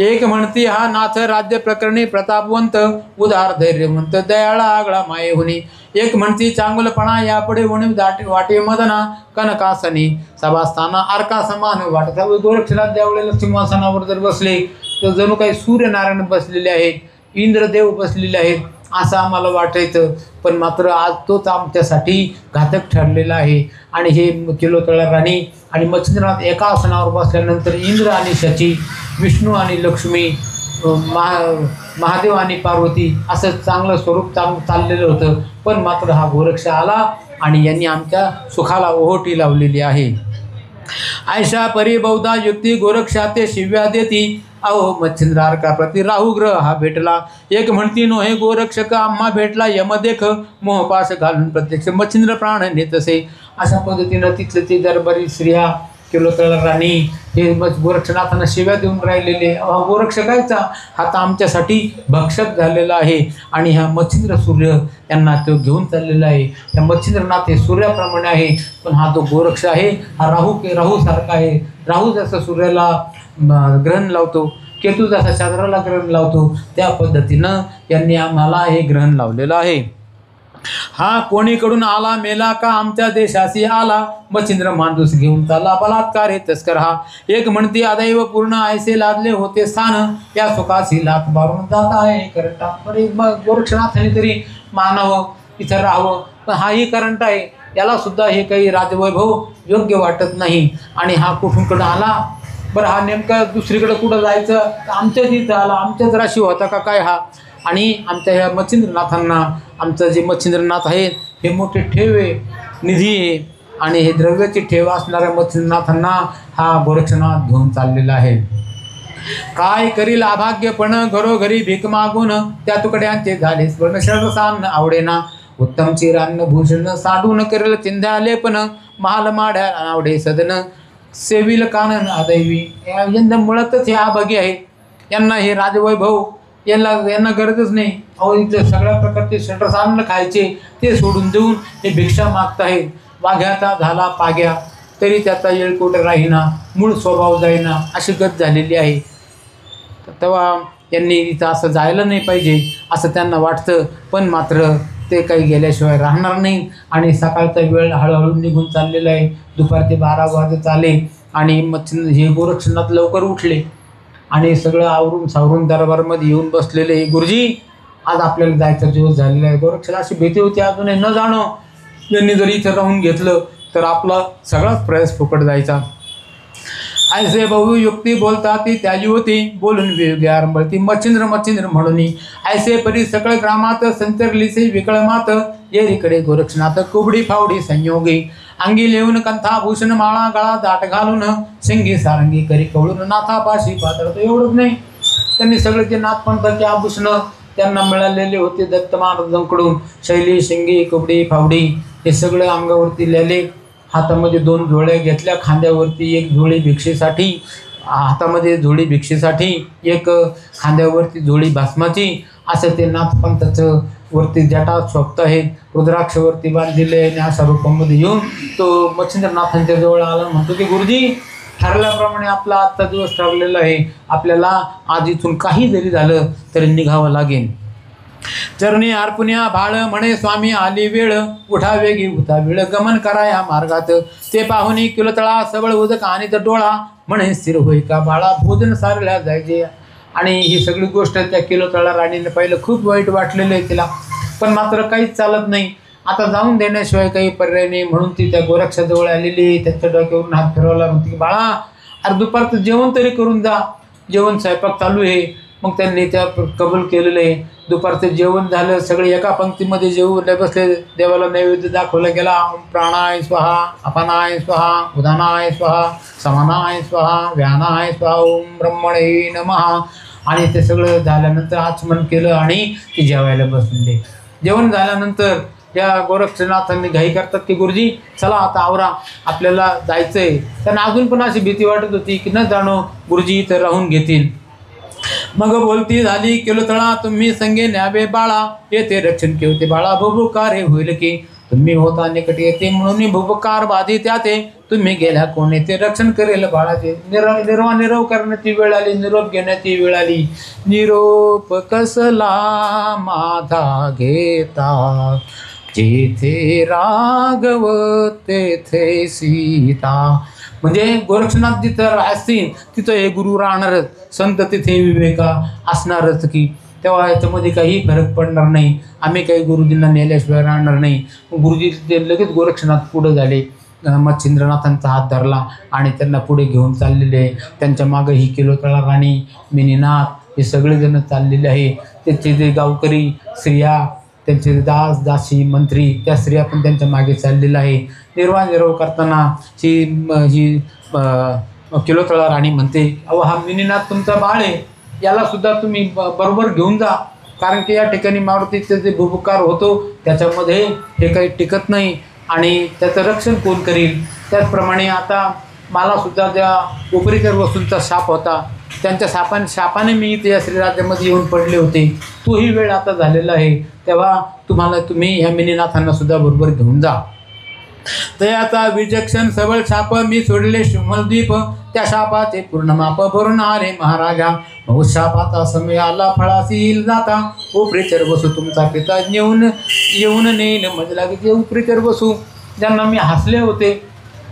एक म्हणती हा नाथ राज्य प्रकरणी प्रतापवंत, उदार धैर्यवंत, दयाळा आगळा माये होणे. एक म्हणती चांगलपणा यापुढे वणी वाटे मदना, कनकासनी सभास्थाना अर्का समान वाटत. गोरक्षनाथ ज्यावेळेला सिंहासनावर जर बसले तर जणू काही सूर्यनारायण बसलेले आहेत, इंद्रदेव बसलेले आहेत असं आम्हाला वाटायचं. पण मात्र आज तोच आमच्यासाठी घातक ठरलेला आहे. आणि हे किलोतळा राणी आणि मच्छिंद्रनाथ एका आसनावर बसल्यानंतर इंद्र आणि शची, विष्णू आणि लक्ष्मी, महादेव आणि पार्वती असं चांगलं स्वरूप चाललेलं होतं. पण मात्र हा गोरक्ष आला आणि यांनी आमच्या सुखाला ओहोटी लावलेली आहे. ऐशा परी बहुधा युक्ती गोरक्षाते शिव्या देती, अहो मच्छिंद्रार्का प्रति राहू ग्रह हा भेटला. एक म्हणती नो हे गोरक्षक आम्हा भेटला, यमदेख मोहपाश घालून प्रत्यक्ष मच्छिंद्र प्राण नेतसे. अशा पद्धतीनं तिथले ती दरबारी स्त्रिया, किलोतळा राणी हे गोरक्षनाथांना शिव्या देऊन राहिलेले. गोरक्षकायचा हा तर आमच्यासाठी भक्षक झालेला आहे आणि ह्या मच्छिंद्र सूर्य यांना तो घेऊन चाललेला आहे. ह्या मच्छिंद्रनाथ हे सूर्याप्रमाणे आहे, पण हा जो गोरक्ष आहे हा राहूसारखा आहे. राहू जसं सूर्याला ग्रहण लावतो, केतू जसा चंद्राला ग्रहण लावतो, त्या पद्धतीनं यांनी आम्हाला हे ग्रहण लावलेलं आहे. हा कोणीकडून आला मेला का आमच्या देशाशी आला, मच्छिंद्र मांडूस घेऊन चालला बलात्कार हे तस्कर हा. एक म्हणती अदैव पूर्ण ऐसे लादले होते स्थान, या सुखाशी लाथ मारून जात आहे करंटा. गोरक्षनाथाने तरी मानावं, इथं राहावं, पण हाही करंट आहे, याला सुद्धा हे काही राजवैभव योग्य वाटत नाही. आणि हा कुठूनकडं आला, बरं हा नेमका दुसरीकडे कुठं जायचं, आमच्याच इथं आला, आमच्याच राशी होता का काय हा. आणि आमच्या ह्या मच्छिंद्रनाथांना, आमचं जे मच्छिंद्रनाथ आहेत हे मोठे ठेव आहे, निधी आहे, आणि हे द्रव्याची ठेव असणाऱ्या मच्छिंद्रनाथांना हा गोरक्षनाथ घेऊन चाललेला आहे. काय करील अभाग्यपण घरोघरी भीक मागून, त्या तुकड्यांचे झाले स्वर्ण शरसान आवडेना. उत्तम चिरान्न भूषण साडून करेल चिंध्या लेपन, महाल माढ्या आवडे सदन सेविल कानन अदैवी. यांना मुळातच हे अभागी आहेत, यांना हे राजवैभव यांना गरजच नाही. अहो इथं सगळ्या प्रकारचे षड्रसान्न खायचे ते सोडून देऊन हे भिक्षा मागत आहेत. वाघ्याचा झाला पाग्या तरी त्याचा येळकोट राहीना, मूळ स्वभाव जाईना अशी गत झालेली आहे. तेव्हा यांनी इथं असं जायला नाही पाहिजे असं त्यांना वाटतं, पण मात्र ते काही गेल्याशिवाय राहणार नाही. आणि सकाळचा वेळ हळूहळू निघून चाललेला आहे. दुपारचे 12 वाजत आले आणि हे गोरक्षनाथ लवकर उठले आणि सगळं आवरून सावरून दरबारमध्ये येऊन बसलेले. गुरुजी आज आपल्याला जायचा दिवस झालेला आहे. गोरक्षला अशी भीती होती अजूनही न जाणो, यांनी जर इथं राहून घेतलं तर आपला सगळाच प्रयास फुकट जायचा. ऐसे बहुयुक्ती बोलता ती त्याजी होती, बोलून वियोगी आरंभळती मच्छिंद्र म्हणून. ऐसे परी सकळ ग्रामात संचरलीसे विकळ मात, येरीकडे गोरक्षनाथ कुबडी फावडी संयोगी. अंगी लेऊन कंथाभूषण माळा गळा दाट घालून, सिंगी सारंगी करी कवळून नाथापाशी पातळतो. एवढंच नाही, त्यांनी सगळे जे नाथपंथाचे आभूषणं त्यांना मिळालेले होते दत्त महाराजांकडून, शैली शिंगी कुबडी फावडी हे सगळं अंगावरती लिहिले. हातामध्ये 2 झोळ्या घेतल्या, खांद्यावरती 1 झोळी भिक्षेसाठी, हातामध्ये झोळी भिक्षेसाठी, 1 खांद्यावरती झोळी भस्माची. असं ते नाथपंथाचं वरती जटा स्वप्त आहेत, रुद्राक्षवरती बांधलेले. आणि अशा रूपामध्ये येऊन तो मच्छिंद्रनाथांच्या जवळ आला, म्हणतो की गुरुजी ठरल्याप्रमाणे आपला आजचा दिवस ठरलेला आहे. आपल्याला आज इथून काही जरी झालं तरी निघावं लागेल. चरणी अर्पुण्या भाळ म्हणे स्वामी आली वेळ, उठा वेगी उठा वेळ गमन करा या मार्गात. ते पाहुणी किलतळा सबळ उदक आणि डोळा, म्हणे स्थिर होई का बाळा भोजन सारल्या जायचे. आणि ही सगळी गोष्ट त्या किलतळा राणीने पाहिलं. खूप वाईट वाटलेलं आहे तिला, पण मात्र काहीच चालत नाही. आता जाऊन देण्याशिवाय काही पर्याय नाही. म्हणून ती त्या गोरक्षाजवळ आलेली, त्याच्या डोक्यावरून हात फिरवला. म्हणते की बाळा अरे दुपारचं जेवण तरी करून जा. जेवण स्वयंपाक चालू आहे. मग त्यांनी त्या कबूल केलेलं आहे. दुपारचं जेवण झालं. सगळे एका पंक्तीमध्ये जेवून बसले. देवाला नैवेद्य दाखवला गेला. प्राणाय स्वाहा, अपानाय स्वाहा, उदानाय स्वाहा, समानाय स्वाहा, व्यानाय स्वाहा, ओम ब्रह्मणे नमः. आणि ते सगळं झाल्यानंतर आचमन केलं आणि ते जेवायला बसलेले. जेवण झाल्यानंतर त्या गोरक्षनाथांनी घाई करतात की गुरुजी चला आता आवरा, आपल्याला जायचं आहे. त्यांना अजून पण अशी भीती वाटत होती की न जाणो गुरुजी इथं राहून घेतील. मग बोलती झाली किलतळा तुम्ही संगे न्यावे बाळा, येते रक्षण केवते बाळा भुभुकार हे होईल की. तुम्ही होता निकट येते म्हणून भुभुकार बाधी त्याते, तुम्ही गेल्या कोण येते रक्षण करेल बाळाचे. निरोप करण्याची वेळ आली, निरोप घेण्याची वेळ आली. निरोप कसला माझा घेता, जेथे राघव तेथे सीता. म्हणजे गोरक्षनाथ जिथं असतील तिथं हे गुरु राहणारच, संत तिथे विवेका असणारच की. तेव्हा याच्यामध्ये काही फरक पडणार नाही. आम्ही काही गुरुजींना नेल्याशिवाय राहणार नाही. गुरुजी ते लगेच गोरक्षनाथ पुढं झाले. मच्छिंद्रनाथांचा हात धरला आणि त्यांना पुढे घेऊन चाललेले. त्यांच्या मागं ही किलतळा राणी, मिनीनाथ हे सगळेजण चाललेले आहे. त्याचे जे गावकरी स्त्रिया, त्यांचे दास दासी मंत्री, त्या स्त्रिया पण त्यांच्या मागे चाललेल्या आहे. निर्वाह करताना ही किलतळा राणी म्हणते अहो हा मिनीनाथ तुमचा बाळ आहे, याला सुद्धा तुम्ही बरोबर घेऊन जा. कारण की या ठिकाणी मारुतीचे जे भुभुकार होतो त्याच्यामध्ये हे काही टिकत नाही आणि त्याचं रक्षण कोण करील. त्याचप्रमाणे आता मला सुद्धा ज्या उपरीकर वस्तूंचा शाप होता, त्यांच्या शापाने मी इथे या श्रीराज्यामध्ये येऊन पडले होते. तोही वेळ आता झालेला आहे. तेव्हा तुम्ही ह्या मिनीनाथांना सुद्धा बरोबर घेऊन जा. तयाचा विचक्षण सबळ शाप मी सोडले शिमलद्वीप, त्या शापाचे पूर्ण माप भरून आले महाराजा. शापाचा समय आला फळासील जाता, उपरीचर बसू तुमचा पिता येऊन नेईल. म्हणजे लागेल उपरीचर बसू ज्यांना मी हसले होते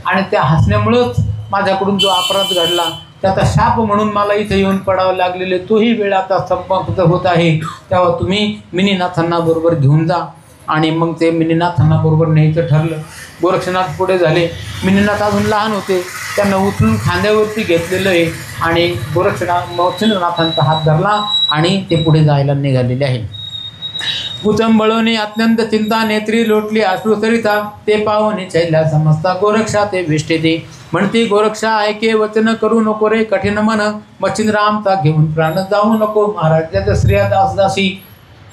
आणि त्या हसण्यामुळंच माझ्याकडून जो अपराध घडला त्याचा शाप म्हणून मला इथे येऊन पडावं लागलेले, तोही वेळ आता समाप्त होत आहे. तेव्हा तुम्ही मिनीनाथांना बरोबर घेऊन जा. आणि मग ते मिनीनाथांना बरोबर न्यायचं ठरलं. गोरक्षनाथ पुढे झाले. मिनीनाथ अजून लहान होते. त्यांना उचलून खांद्यावरती घेतलेलं आहे आणि मच्छिंद्रनाथांचा हात धरला आणि ते पुढे जायला निघालेले आहे. कुचंबळोनी अत्यंत चिंता नेत्री लोटली अश्रुसरिता, ते पाहुणे चैल्या समजता गोरक्षा ते विष्ठिते. म्हणती गोरक्षा ऐके वचन करू नको रे कठीण मन, मच्छिंद्र आमचा घेऊन प्राण जाऊ नको. महाराजाच्या स्त्रिया दासदासी,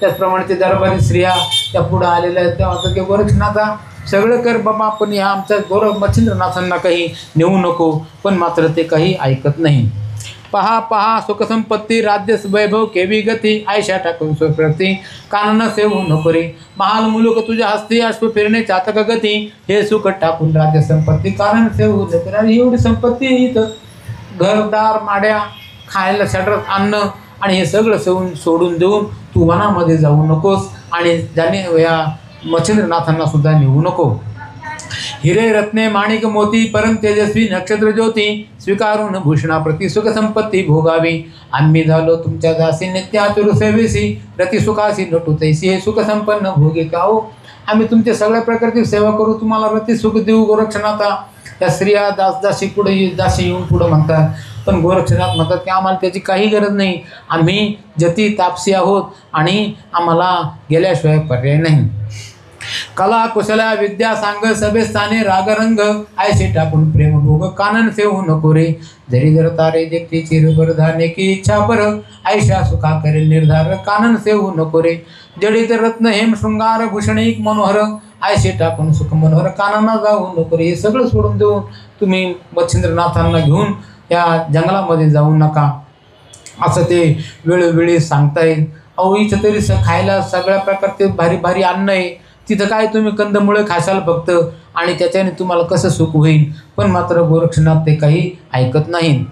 त्याचप्रमाणे ते दरबारी स्त्रिया त्या पुढं आलेल्या आहेत. तेव्हा की गोरक्षनाथा सगळं कर बाबा, पण ह्या आमच्या मच्छिंद्रनाथांना काही नेऊ नको. पण मात्र ते काही ऐकत नाही. पहा पहा सुखसंपत्ती राज्य वैभव केवी गती, आयशा टाकून सुप्रती कानन सेवू नको रे. महाल मुलुक तुझ्या हस्ती अश्व फिरणे चातक गती, हे सुख टाकून राज्य संपत्ती कारण सेवू नको. आणि एवढी संपत्ती इथं घरदार माड्या खायला शटर अन्न आणि हे सगळं सोडून देऊन तू वनामध्ये जाऊ नकोस आणि ज्याने या मच्छिंद्रनाथांना सुद्धा नेऊ नको. हिरे रत्ने माणिक मोती परम तेजस्वी नक्षत्र ज्योती, स्वीकारून भूषणाप्रती सुख संपत्ती भोगावी. आम्ही झालो तुमच्या दासी नित्याचुर सेवेसी, रती सुखासी नटू तैसी हे सुख संपन्न भोगे का हो. आम्ही तुमच्या सगळ्या प्रकारची सेवा करू, तुम्हाला रती सुख देऊ गोरक्षनाथा. त्या स्त्रिया दासी येऊन पुढं म्हणतात. पण गोरक्षनाथ म्हणतात की आम्हाला त्याची काही गरज नाही. आम्ही जती तापसी आहोत आणि आम्हाला गेल्याशिवाय पर्याय नाही. कला कुशला विद्या सांग सभेस्थाने रागरंग, आयशे टाकून प्रेम भोग कानन सेवू नको रे. जरी जर तारे देखते चिरभर धाने की इच्छा पर, आयशा सुखा करेल निर्धार कानन सेवू नको रे. जडित रत्न हेम शृंगार भूषणिक मनोहर, आयशे टाकून सुख मनोहर कानांना जाऊ नको रे. हे सगळं सोडून देऊन तुम्ही मच्छिंद्रनाथांना घेऊन या जंगलामध्ये जाऊ नका, असं ते वेळोवेळी सांगतायत. अहो इथं तरी खायला सगळ्या प्रकारचे भारी भारी अन्न आहे. तिथं काय तुम्ही कंदमुळे खाशाल फक्त आणि त्याच्याने तुम्हाला कसं सुख होईल. पण मात्र गोरक्षनाथ ते काही ऐकत नाही.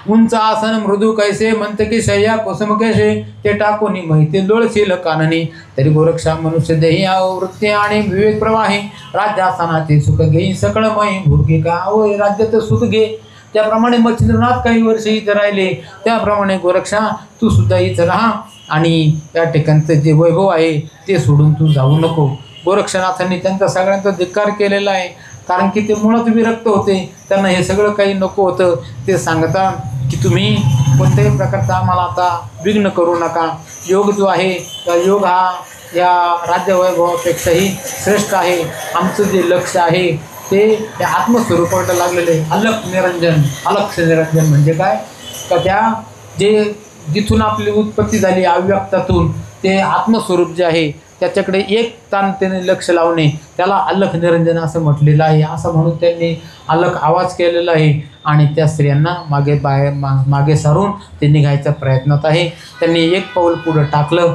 उंच आसन मृदू कैसे म्हणते की शय्या कुसुम कैसे ते टाकून माहिती लोळशील काननी. तरी गोरक्षा मनुष्य देही वृत्ती आणि विवेक प्रवाही राज्यासनाचे सुख घेई सकळमयी भोगी का राज्याचं सुख घे. त्याप्रमाणे मच्छिंद्रनाथ काही वर्ष इथं राहिले, त्याप्रमाणे गोरक्षा तू सुद्धा इथं राहा आणि त्या ठिकाणचं जे वैभव आहे ते सोडून तू जाऊ नको. गोरक्षनाथांनी त्यांचा सगळ्यांचा धिक्कार केलेला आहे, कारण की ते मुळात विरक्त होते. त्यांना हे सगळं काही नको होतं. ते सांगता की तुम्ही कोणत्याही प्रकारचा आम्हाला आता विघ्न करू नका. योग जो आहे त्या योग हा या राज्यवैभवापेक्षाही श्रेष्ठ आहे. आमचं जे लक्ष आहे ते त्या आत्मस्वरूपाला लागलेलं आहे. अलख निरंजन. अलक्ष निरंजन म्हणजे काय, का त्या जे जिथून आपली उत्पत्ती झाली अव्यक्तातून ते आत्मस्वरूप जे आहे त्याच्याकडे एक ताण त्याने लक्ष लावणे, त्याला अलख निरंजन असं म्हटलेलं आहे. असं म्हणून त्यांनी अलख आवाज केलेला आहे आणि त्या स्त्रियांना मागे सारून ते निघायच्या प्रयत्नात आहे. त्यांनी एक पाऊल पुढं टाकलं.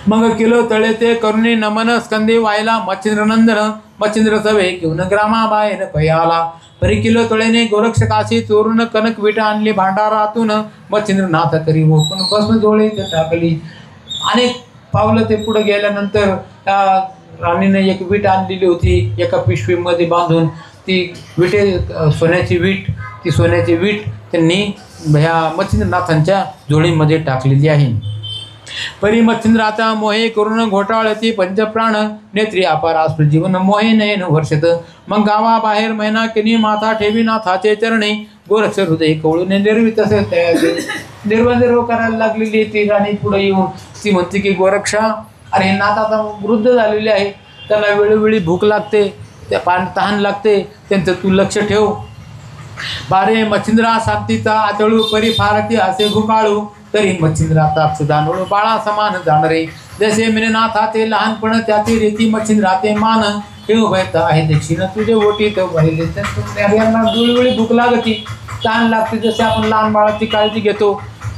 मग किलो तळे ते करुणी नमन स्कंदे व्हायला मच्छिंद्रनंदन मच्छिंद्र सवे घेऊन ग्रामाबाहेर पयाला. परी किलो तळेने गोरक्षकाशी चोरून कनक विटा आणली भांडारातून मच्छिंद्रनाथ करी ओपून बसून डोळे टाकली. अनेक पावलं ते पुढे गेल्यानंतर राणीने एक वीट आणलेली होती एका पिशवीमध्ये बांधून. ती सोन्याची वीट त्यांनी ह्या मच्छिंद्रनाथांच्या जोडीमध्ये टाकलेली आहे. परी मच्छिंद्राचा मोहे करून घोटाळती पंचप्राण नेत्री अपार आसू जीवन मोहे नयन वर्षत. मग गावाबाहेर मैना किनी माथा ठेवी नाथाचे चरणे गोरक्ष हृदय कवळून निर्वित निर्व करायला लागलेली ती राणी. पुढे येऊन ती म्हणते की गोरक्षा, अरे नाथ आता वृद्ध झालेले आहे, त्यांना वेळोवेळी भूक लागते, त्या तहान लागते, त्यांचं तू लक्ष ठेव. बारे मच्छिंद्रा शांतीचा आचळू परी फारती असे भुकाळू. तरी मच्छिंद्राचा सुदानोळू बाळा समान जाणारे. जसे मिननाथाचे लहानपण त्याचे रीती मच्छिंद्राचे मान. हे उभयत आहे दक्षिण तुझे ओटीत वाहिले. यांना वेळोवेळी भूक लागती, तहान लागते. जसे आपण लहान बाळाची काळजी घेतो,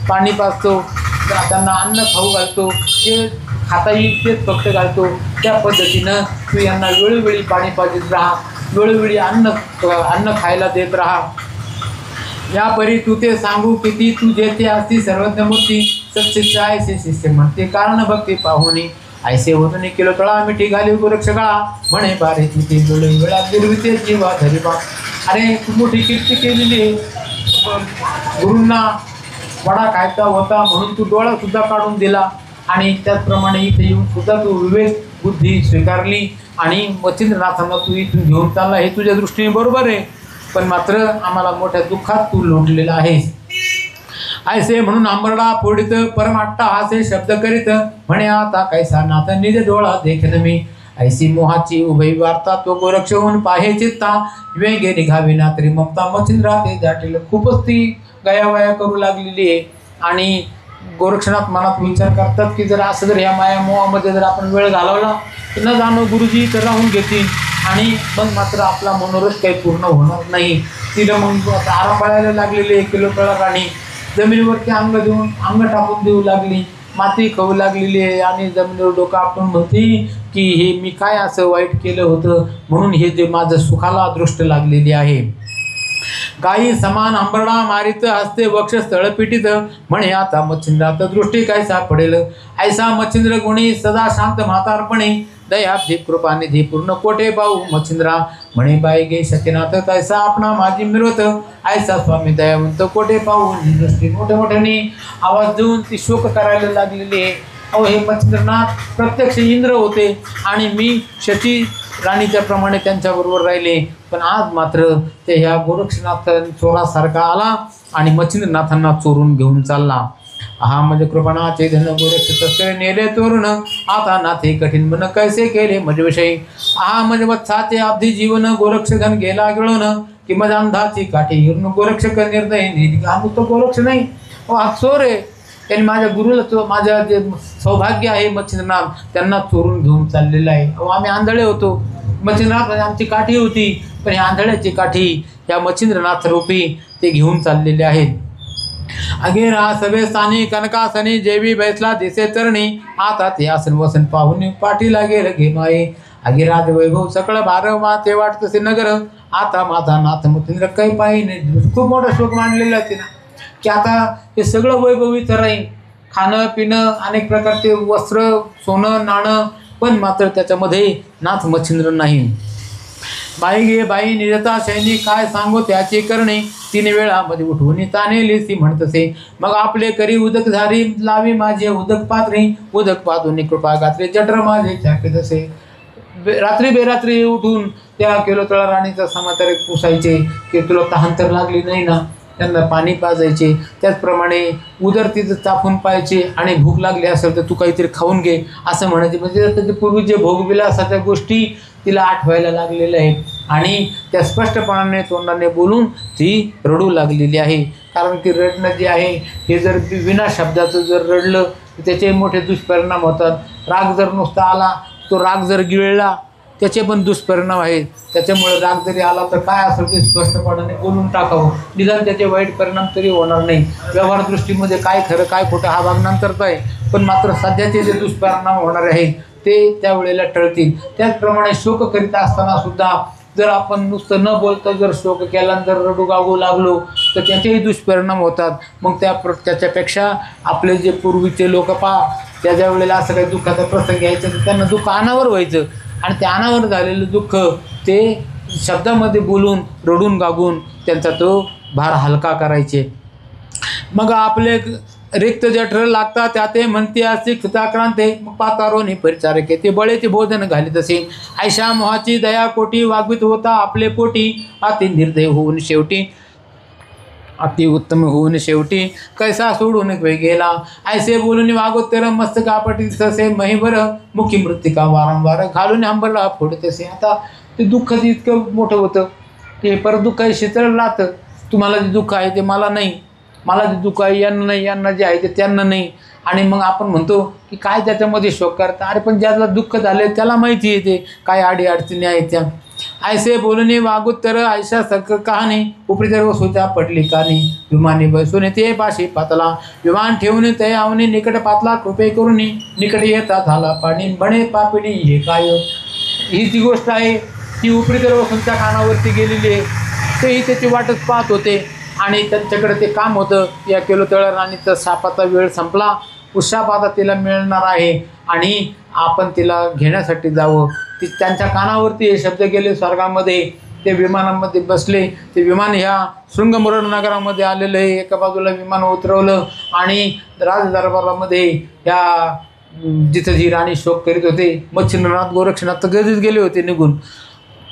पाणी पाजतो, त्यांना अन्न खाऊ घालतो, जे खाता येईल तेच फक्त घालतो, त्या पद्धतीनं तू यांना वेळोवेळी पाणी पाजत राहा, वेळोवेळी अन्न खायला देत राहा. या परी तू ते सांगू किती तू जेथे असती सर्वज्ञ मूर्ती सच्चित ऐसे शिष्य म्हणते कारण भक्ती पाहुनी. ऐसे होतून किलो तळा मिठी घाली गोरक्षकाळा म्हणे बारे तिथे वेळे वेळा गिरविते जीवा धरिबा. अरे तू मोठी कीर्ती केलेली, गुरूंना वडा खायचा होता म्हणून तू डोळा सुद्धा काढून दिला आणि त्याचप्रमाणे इथे येऊन सुद्धा तू विवेक बुद्धी स्वीकारली आणि मच्छिंद्रनाथांना तू इथून घेऊन चालला. हे तुझ्या दृष्टीने बरोबर आहे, पण मात्र आम्हाला मोठ्या दुःखात तू लोटलेला आहेस. ऐसे म्हणून आंबरडा फोडित परमाट्टा हासे शब्द करीत म्हणे आता कैसा नाथ निज डोळा देखन मी. ऐसी मोहाची उभई वार्ता तो गोरक्ष होऊन पाहे चित्ता वेगे निघावी ना तरी ममता मच्छिंद्रा ते दाटील. खूपच ती गयावया करू लागलेली आहे आणि गोरक्षनाथ मनात विचार करतात की जर असं जर ह्या माया मोहामध्ये जर आपण वेळ घालवला तर न जाणो गुरुजी तर राहून घेतील आणि मग मात्र आपला मनोरथ काही पूर्ण होणार नाही. तिला मग आराम पडायला लागलेली किलो तळा राणी जमिनीवरती अंग टाकून देऊ लागली, माती खाऊ लागलेली आहे आणि जमिनीवर डोकं आपण म्हणते की हे मी काय असं वाईट केलं होतं म्हणून हे जे माझं सुखाला दृष्ट लागलेली आहे. गायी समान आंबरडा मारित हस्ते वक्ष स्थळपिटीत म्हणे आता मच्छिंद्रात दृष्टी काय सापडेल. ऐसा मच्छिंद्र गुणी सदा शांत म्हातारपणे दयाब्धी कृपानिधी पूर्ण कोठे पाहू मच्छिंद्रा. म्हणे बाई गे शकीनाथ तैसा आपणा माझी मिरवत ऐसा स्वामी दयावंत कोठे पाहू दृष्टी. मोठ्या मोठ्याने आवाज देऊन ती शोक करायला लागलेली आहे. अहो हे मच्छिंद्रनाथ प्रत्यक्ष इंद्र होते आणि मी शची राणीच्या प्रमाणे त्यांच्याबरोबर राहिले, पण आज मात्र ते ह्या गोरक्षनाथ चोरासारखा आला आणि मच्छिंद्रनाथांना चोरून घेऊन चालला. हा म्हणजे कृपणाचे धन गोरक्ष तस्करे नेले चोरून आता नाथे कठीण मन कैसे केले मजविषयी. हा म्हणजे वत्साचे अब्धी जीवन गोरक्षगण गेला गिळून कि माझ्या अंधाची काठी हिरून गोरक्षक निर्दय. हा तो गोरक्ष नाही, हा चोर आहे. त्यांनी माझ्या गुरुला माझ्या जे सौभाग्य आहे मच्छिंद्रनाथ त्यांना चोरून घेऊन चाललेलं आहे. आम्ही आंधळे होतो, मच्छिंद्रनाथ आमची काठी होती, पण ह्या आंधळ्याची काठी या मच्छिंद्रनाथ रूपी ते घेऊन चाललेले आहेत. अगेरा सभे स्थानी कनकासनी जेवी बैसला दिसे चरणी आता ते आसन वसन पाहून पाठी लागेल घे माये. आगे राजवैभव सकळ भार माते वाटतसे नगर आता माझा नाथ मथिंद्र काही पाहिजे. खूप मोठा श्लोक मांडलेला आहे ना की आता हे सगळं वैभव इथं राहील, खाणं पिणं अनेक प्रकारचे वस्त्र सोनं नाणं, पण मात्र त्याच्यामध्ये नाथ मच्छिंद्र नाही. बाई गे बाई निजता सैनिक काय सांगो त्याचे करणे 3 वेळामध्ये उठवून तानेली ती म्हणतसे. मग आपले करी उदक झारी लावी माझे उदक पात्री उदक पाहून कृपा गात्री जठर माझे चाके तसे. रात्री बेरात्री उठून त्या केलोतळा राणीचा समाचार पुसायचे की तुला तहान तर लागली नाही ना, त्यांना पाणी पाजायचे. त्याचप्रमाणे उदर तिथं चापून पाहायचे आणि भूक लागली असेल तर तू काहीतरी खाऊन घे असं म्हणायचे. म्हणजे त्याचे पूर्वी जे भोगविलासाच्या गोष्टी तिला आठवायला लागलेल्या आहेत आणि त्या स्पष्टपणाने तोंडाने बोलून ती रडू लागलेली आहे. कारण की रडणं जे आहे हे जर विना शब्दाचं जर रडलं तर त्याचे मोठे दुष्परिणाम होतात. राग जर नुसता आला, तो राग जर गिळला त्याचे पण दुष्परिणाम आहेत. त्याच्यामुळे राग जरी आला तर काय असेल ते स्पष्टपणाने बोलून टाकावं, निदान त्याचे वाईट परिणाम तरी होणार नाही. व्यवहार दृष्टीमध्ये काय खरं काय खोटं हा भाग नंतरचा आहे, पण मात्र सध्याचे जे दुष्परिणाम होणारे आहेत ते त्यावेळेला टळतील. त्याचप्रमाणे शोक करीत असताना सुद्धा जर आपण नुसतं न बोलता जर शोक केला जर रडू गागू लागलो तर त्याचेही दुष्परिणाम होतात. मग त्याच्यापेक्षा आपले जे पूर्वीचे लोक त्याच्या वेळेला असं काही दुःखाचा प्रसंग यायचं तर त्यांना दुःख अनावर व्हायचं आणि त्या अनावर झालेलं दुःख ते शब्दामध्ये बोलून रडून गागून त्यांचा तो भार हलका करायचे. मग आपले रिक्त जठर लागतात त्याते म्हणते असे कृताक्रांते मग पातारोनी परिचारके ते बळेचे भोजन घालीत असे. ऐशा मोहाची दया कोटी वागवित होता आपले पोटी अति निर्दय होऊन शेवटी अति उत्तम होऊन शेवटी कैसा सोडून गेला. ऐसे बोलून वागोत्तर मस्तक आपटी तसे महिभर मुखी मृत्तिका वारंवार घालून अंबरला फोडतसे. आता ते दुःख इतकं मोठं होतं ते परत दुःख शीतळ राहतं. तुम्हाला जे दुःख आहे ते मला नाही, मला जे दुःख आहे यांना नाही, यांना जे आहे ते त्यांना नाही. आणि मग आपण म्हणतो की काय त्याच्यामध्ये शोक करता. अरे पण ज्याला दुःख झाले त्याला माहिती येते काय अडी अडचणी आहेत त्या. ऐसे बोलणे वागोत्तर ऐशा सक कहाणी उपरी वसूच्या पडली कानी विमाने बसून ते पाशी पातला विमान ठेवून ते आवने निकट पातला कृपे करून निकट येता झाला पाणी बणे पापिणी हे काय. ही जी गोष्ट आहे ती उपरी वसूंच्या कानावरती गेलेली आहे. तेही त्याची वाटच पाहत होते आणि त्यांच्याकडे ते काम होतं. या केलोतळा राणीचा सापाचा वेळ संपला, उत्साप आता तिला मिळणार आहे आणि आपण तिला घेण्यासाठी जावं. ती त्यांच्या कानावरती हे शब्द गेले. स्वर्गामध्ये ते विमानामध्ये बसले. ते विमान ह्या शृंगमुरड नगरामध्ये आलेलं आहे. एका बाजूला विमान उतरवलं आणि राजदरबारामध्ये या जिथं जी राणी शोक करीत होते मच्छिंद्रनाथ गोरक्षनाथ तर गरजेच गेले होते निघून.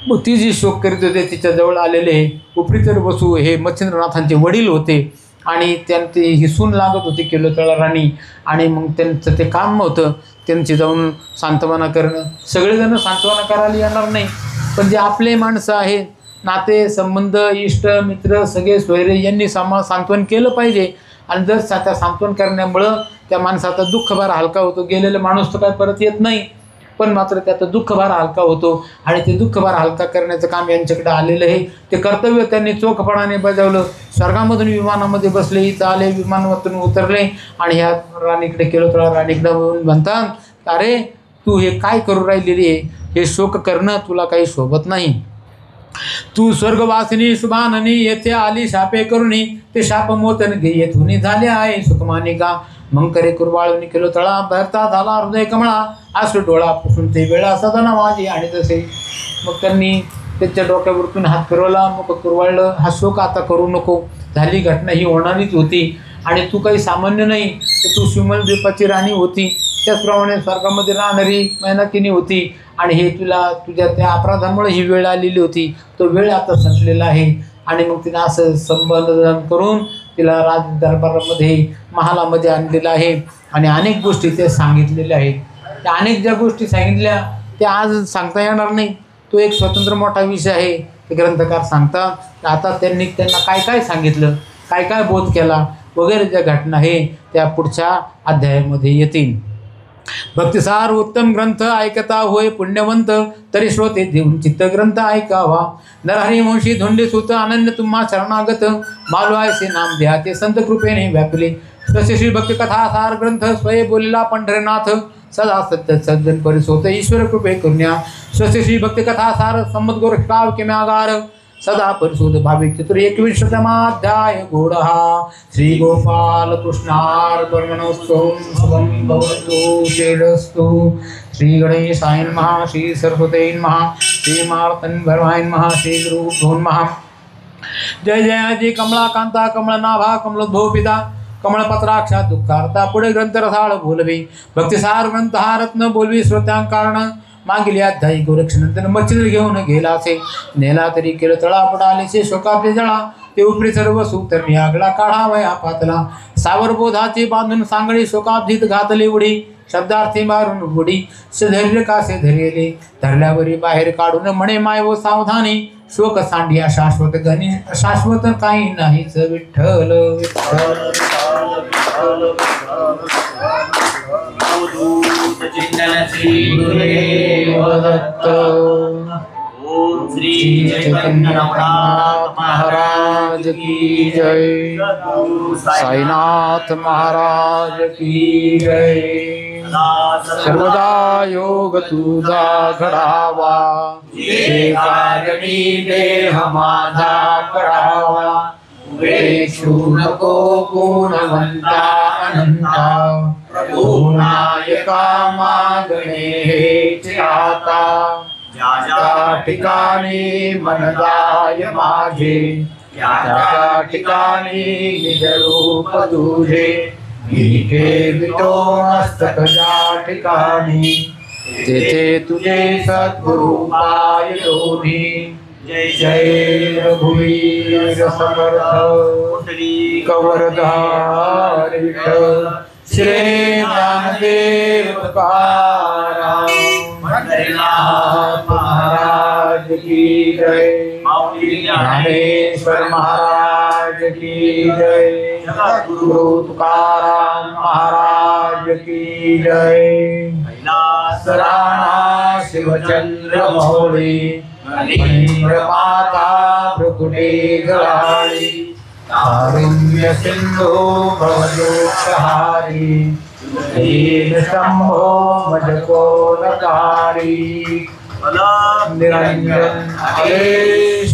मग ती जी शोक करीत होते तिच्याजवळ आलेले उपरीतर बसू हे मच्छिंद्रनाथांचे वडील होते आणि त्यांचे हिसून लागत होते केलोतळा राणी. आणि मग त्यांचं ते काम होतं त्यांची जाऊन सांत्वना करणं. सगळेजण सांत्वना करायला येणार नाही, पण जे आपले माणसं आहेत नाते संबंध इष्ट मित्र सगळे सोयरे यांनी सांत्वन केलं पाहिजे. आणि जर त्या सांत्वन करण्यामुळं त्या माणसाचा दुःखभार हलका होतो. गेलेला माणूस तर काय परत येत नाही, पण मात्र त्याचा दुःखभार हलका होतो आणि ते दुःखभार हलका करण्याचं काम यांच्याकडे आलेलं आहे. ते कर्तव्य त्यांनी चोखपणाने बजावलं. स्वर्गामधून विमानामध्ये बसले, इथं आले, विमानातून उतरले आणि ह्या राणीकडे केलोतळा राणीकडे म्हणतात, अरे तू हे काय करू राहिलेली आहे, हे शोक करणं तुला काही शोभत नाही. तू स्वर्गवासिनी शुभाननी येथे आली शापे करुणी ते शाप मोतन घे येथून झाले आहे सुखमानिका. मग करे कुरवाळून केलोतळा भरता झाला हृदय कमळा आसू डोळा पुसून ते वेळा सदना माझी आणि तसे. मग त्यांनी त्याच्या डोक्यावरतून हात फिरवला, मग कुरवाळलं, हा शोक आता करू नको, झाली घटना ही होणारीच होती आणि तू काही सामान्य नाही, तर तू शिमल द्वीपाची राणी होती. त्याचप्रमाणे स्वर्गामध्ये राहणारी मेनकिनी होती आणि हे तुला तुझ्या त्या अपराधामुळे ही वेळ आलेली होती. तो वेळ आता संपलेला आहे. आणि मग तिनं असं संबोधन करून तिला राज दरबारामध्ये महालामध्ये आणलेलं आहे आणि अनेक गोष्टी त्या सांगितलेल्या आहेत. त्या अनेक ज्या गोष्टी सांगितल्या त्या आज सांगता येणार नाही, तो एक स्वतंत्र मोठा विषय आहे. ते ग्रंथकार सांगतात आता त्यांनी त्यांना काय काय सांगितलं, काय काय बोध केला वगैरे ज्या घटना आहे त्या पुढच्या अध्यायामध्ये येतील. भक्तिसार उत्तम ग्रंथ ऐकता होय पुण्यवंत तरी श्रोते देऊन चित्त ग्रंथ ऐकावा. नरहरी वंशी धोंडे सुत अनन्य तुम्हा शरणागत मालो ऐसे नाम द्या ते संत कृपेने व्यापले. तसे श्री भक्ती कथा सार ग्रंथ स्वये बोलला पंढरीनाथ सदा सत्य सज्जन परिसोत ईश्वर कृपे करुण्या स्वस्य श्री भक्ति कथा सार संमत गोरक्षकाव किम्यागार सदा परिशोध भाविक चतुर 21 गोडहा श्री गोपाल कृष्णार्पणमस्तु शुभं भवतु श्रीरस्तु श्री गणेशाय नमः श्री सरस्वती नमः श्री मार्तन भरवाय नमः श्री गुरु नमः जय जय जी कमला कांता कमल नाभा कमलोद्भव पिता कमल पत्राक्षा दुःखार्ता पुढे ग्रंथ रसाळ बोलवी भक्तिसार ग्रंथ हा रत्न बोलवी श्रोत्यां कारण मागील अध्यायी गोरक्षनंतर मच्छिंद्र घेऊन गेलासे नेला तरी केलं तळा पडालेसे शोकाचे जळा ते उपरी सर्व सुतरणी आगला काढावया पातला सावर बोधाचे बांधून सांगळी शोकाब्धीत घातली उडी शब्दार्थी मारून उडी धैर्य कासे धरेले धरल्यावरी बाहेर काढून म्हणे माय व सावधानी शोक सांडिया शाश्वत गणी शाश्वत काही नाहीच विठ्ठल विठ्ठल चिंतन श्री गुरुदेव दत्त ओम श्री चैतन्य नवनाथ महाराज की जय साईनाथ महाराज की जय सर्वदा योग तुझा घडावा जे कार्य मी देह माझा करावा वेशू नको गुणवंता अनंता प्रभू नायका मागणे हेच आता ज्या ठिकाणी मनदाय माझे त्या ठिकाणी निज रूप तुझे विटे विटो मस्तक ज्या ठिकाणी तेथे तुझे सद्गुरु पाय दोन्ही जय जय रघुवीर समर्थ कवरधार विठ्ठल श्री ज्ञानदेव तुकाराम पंढरीनाथ महाराज की जय ज्ञानेश्वर महाराज की जय गुरु तुकाराम महाराज की जय सराणा शिवचंद्र मौली माता भृकुटे गलाळी कारुण्य सिंधू भवदोषहारी दीन शंभो मजको नकारी निरंजन हरे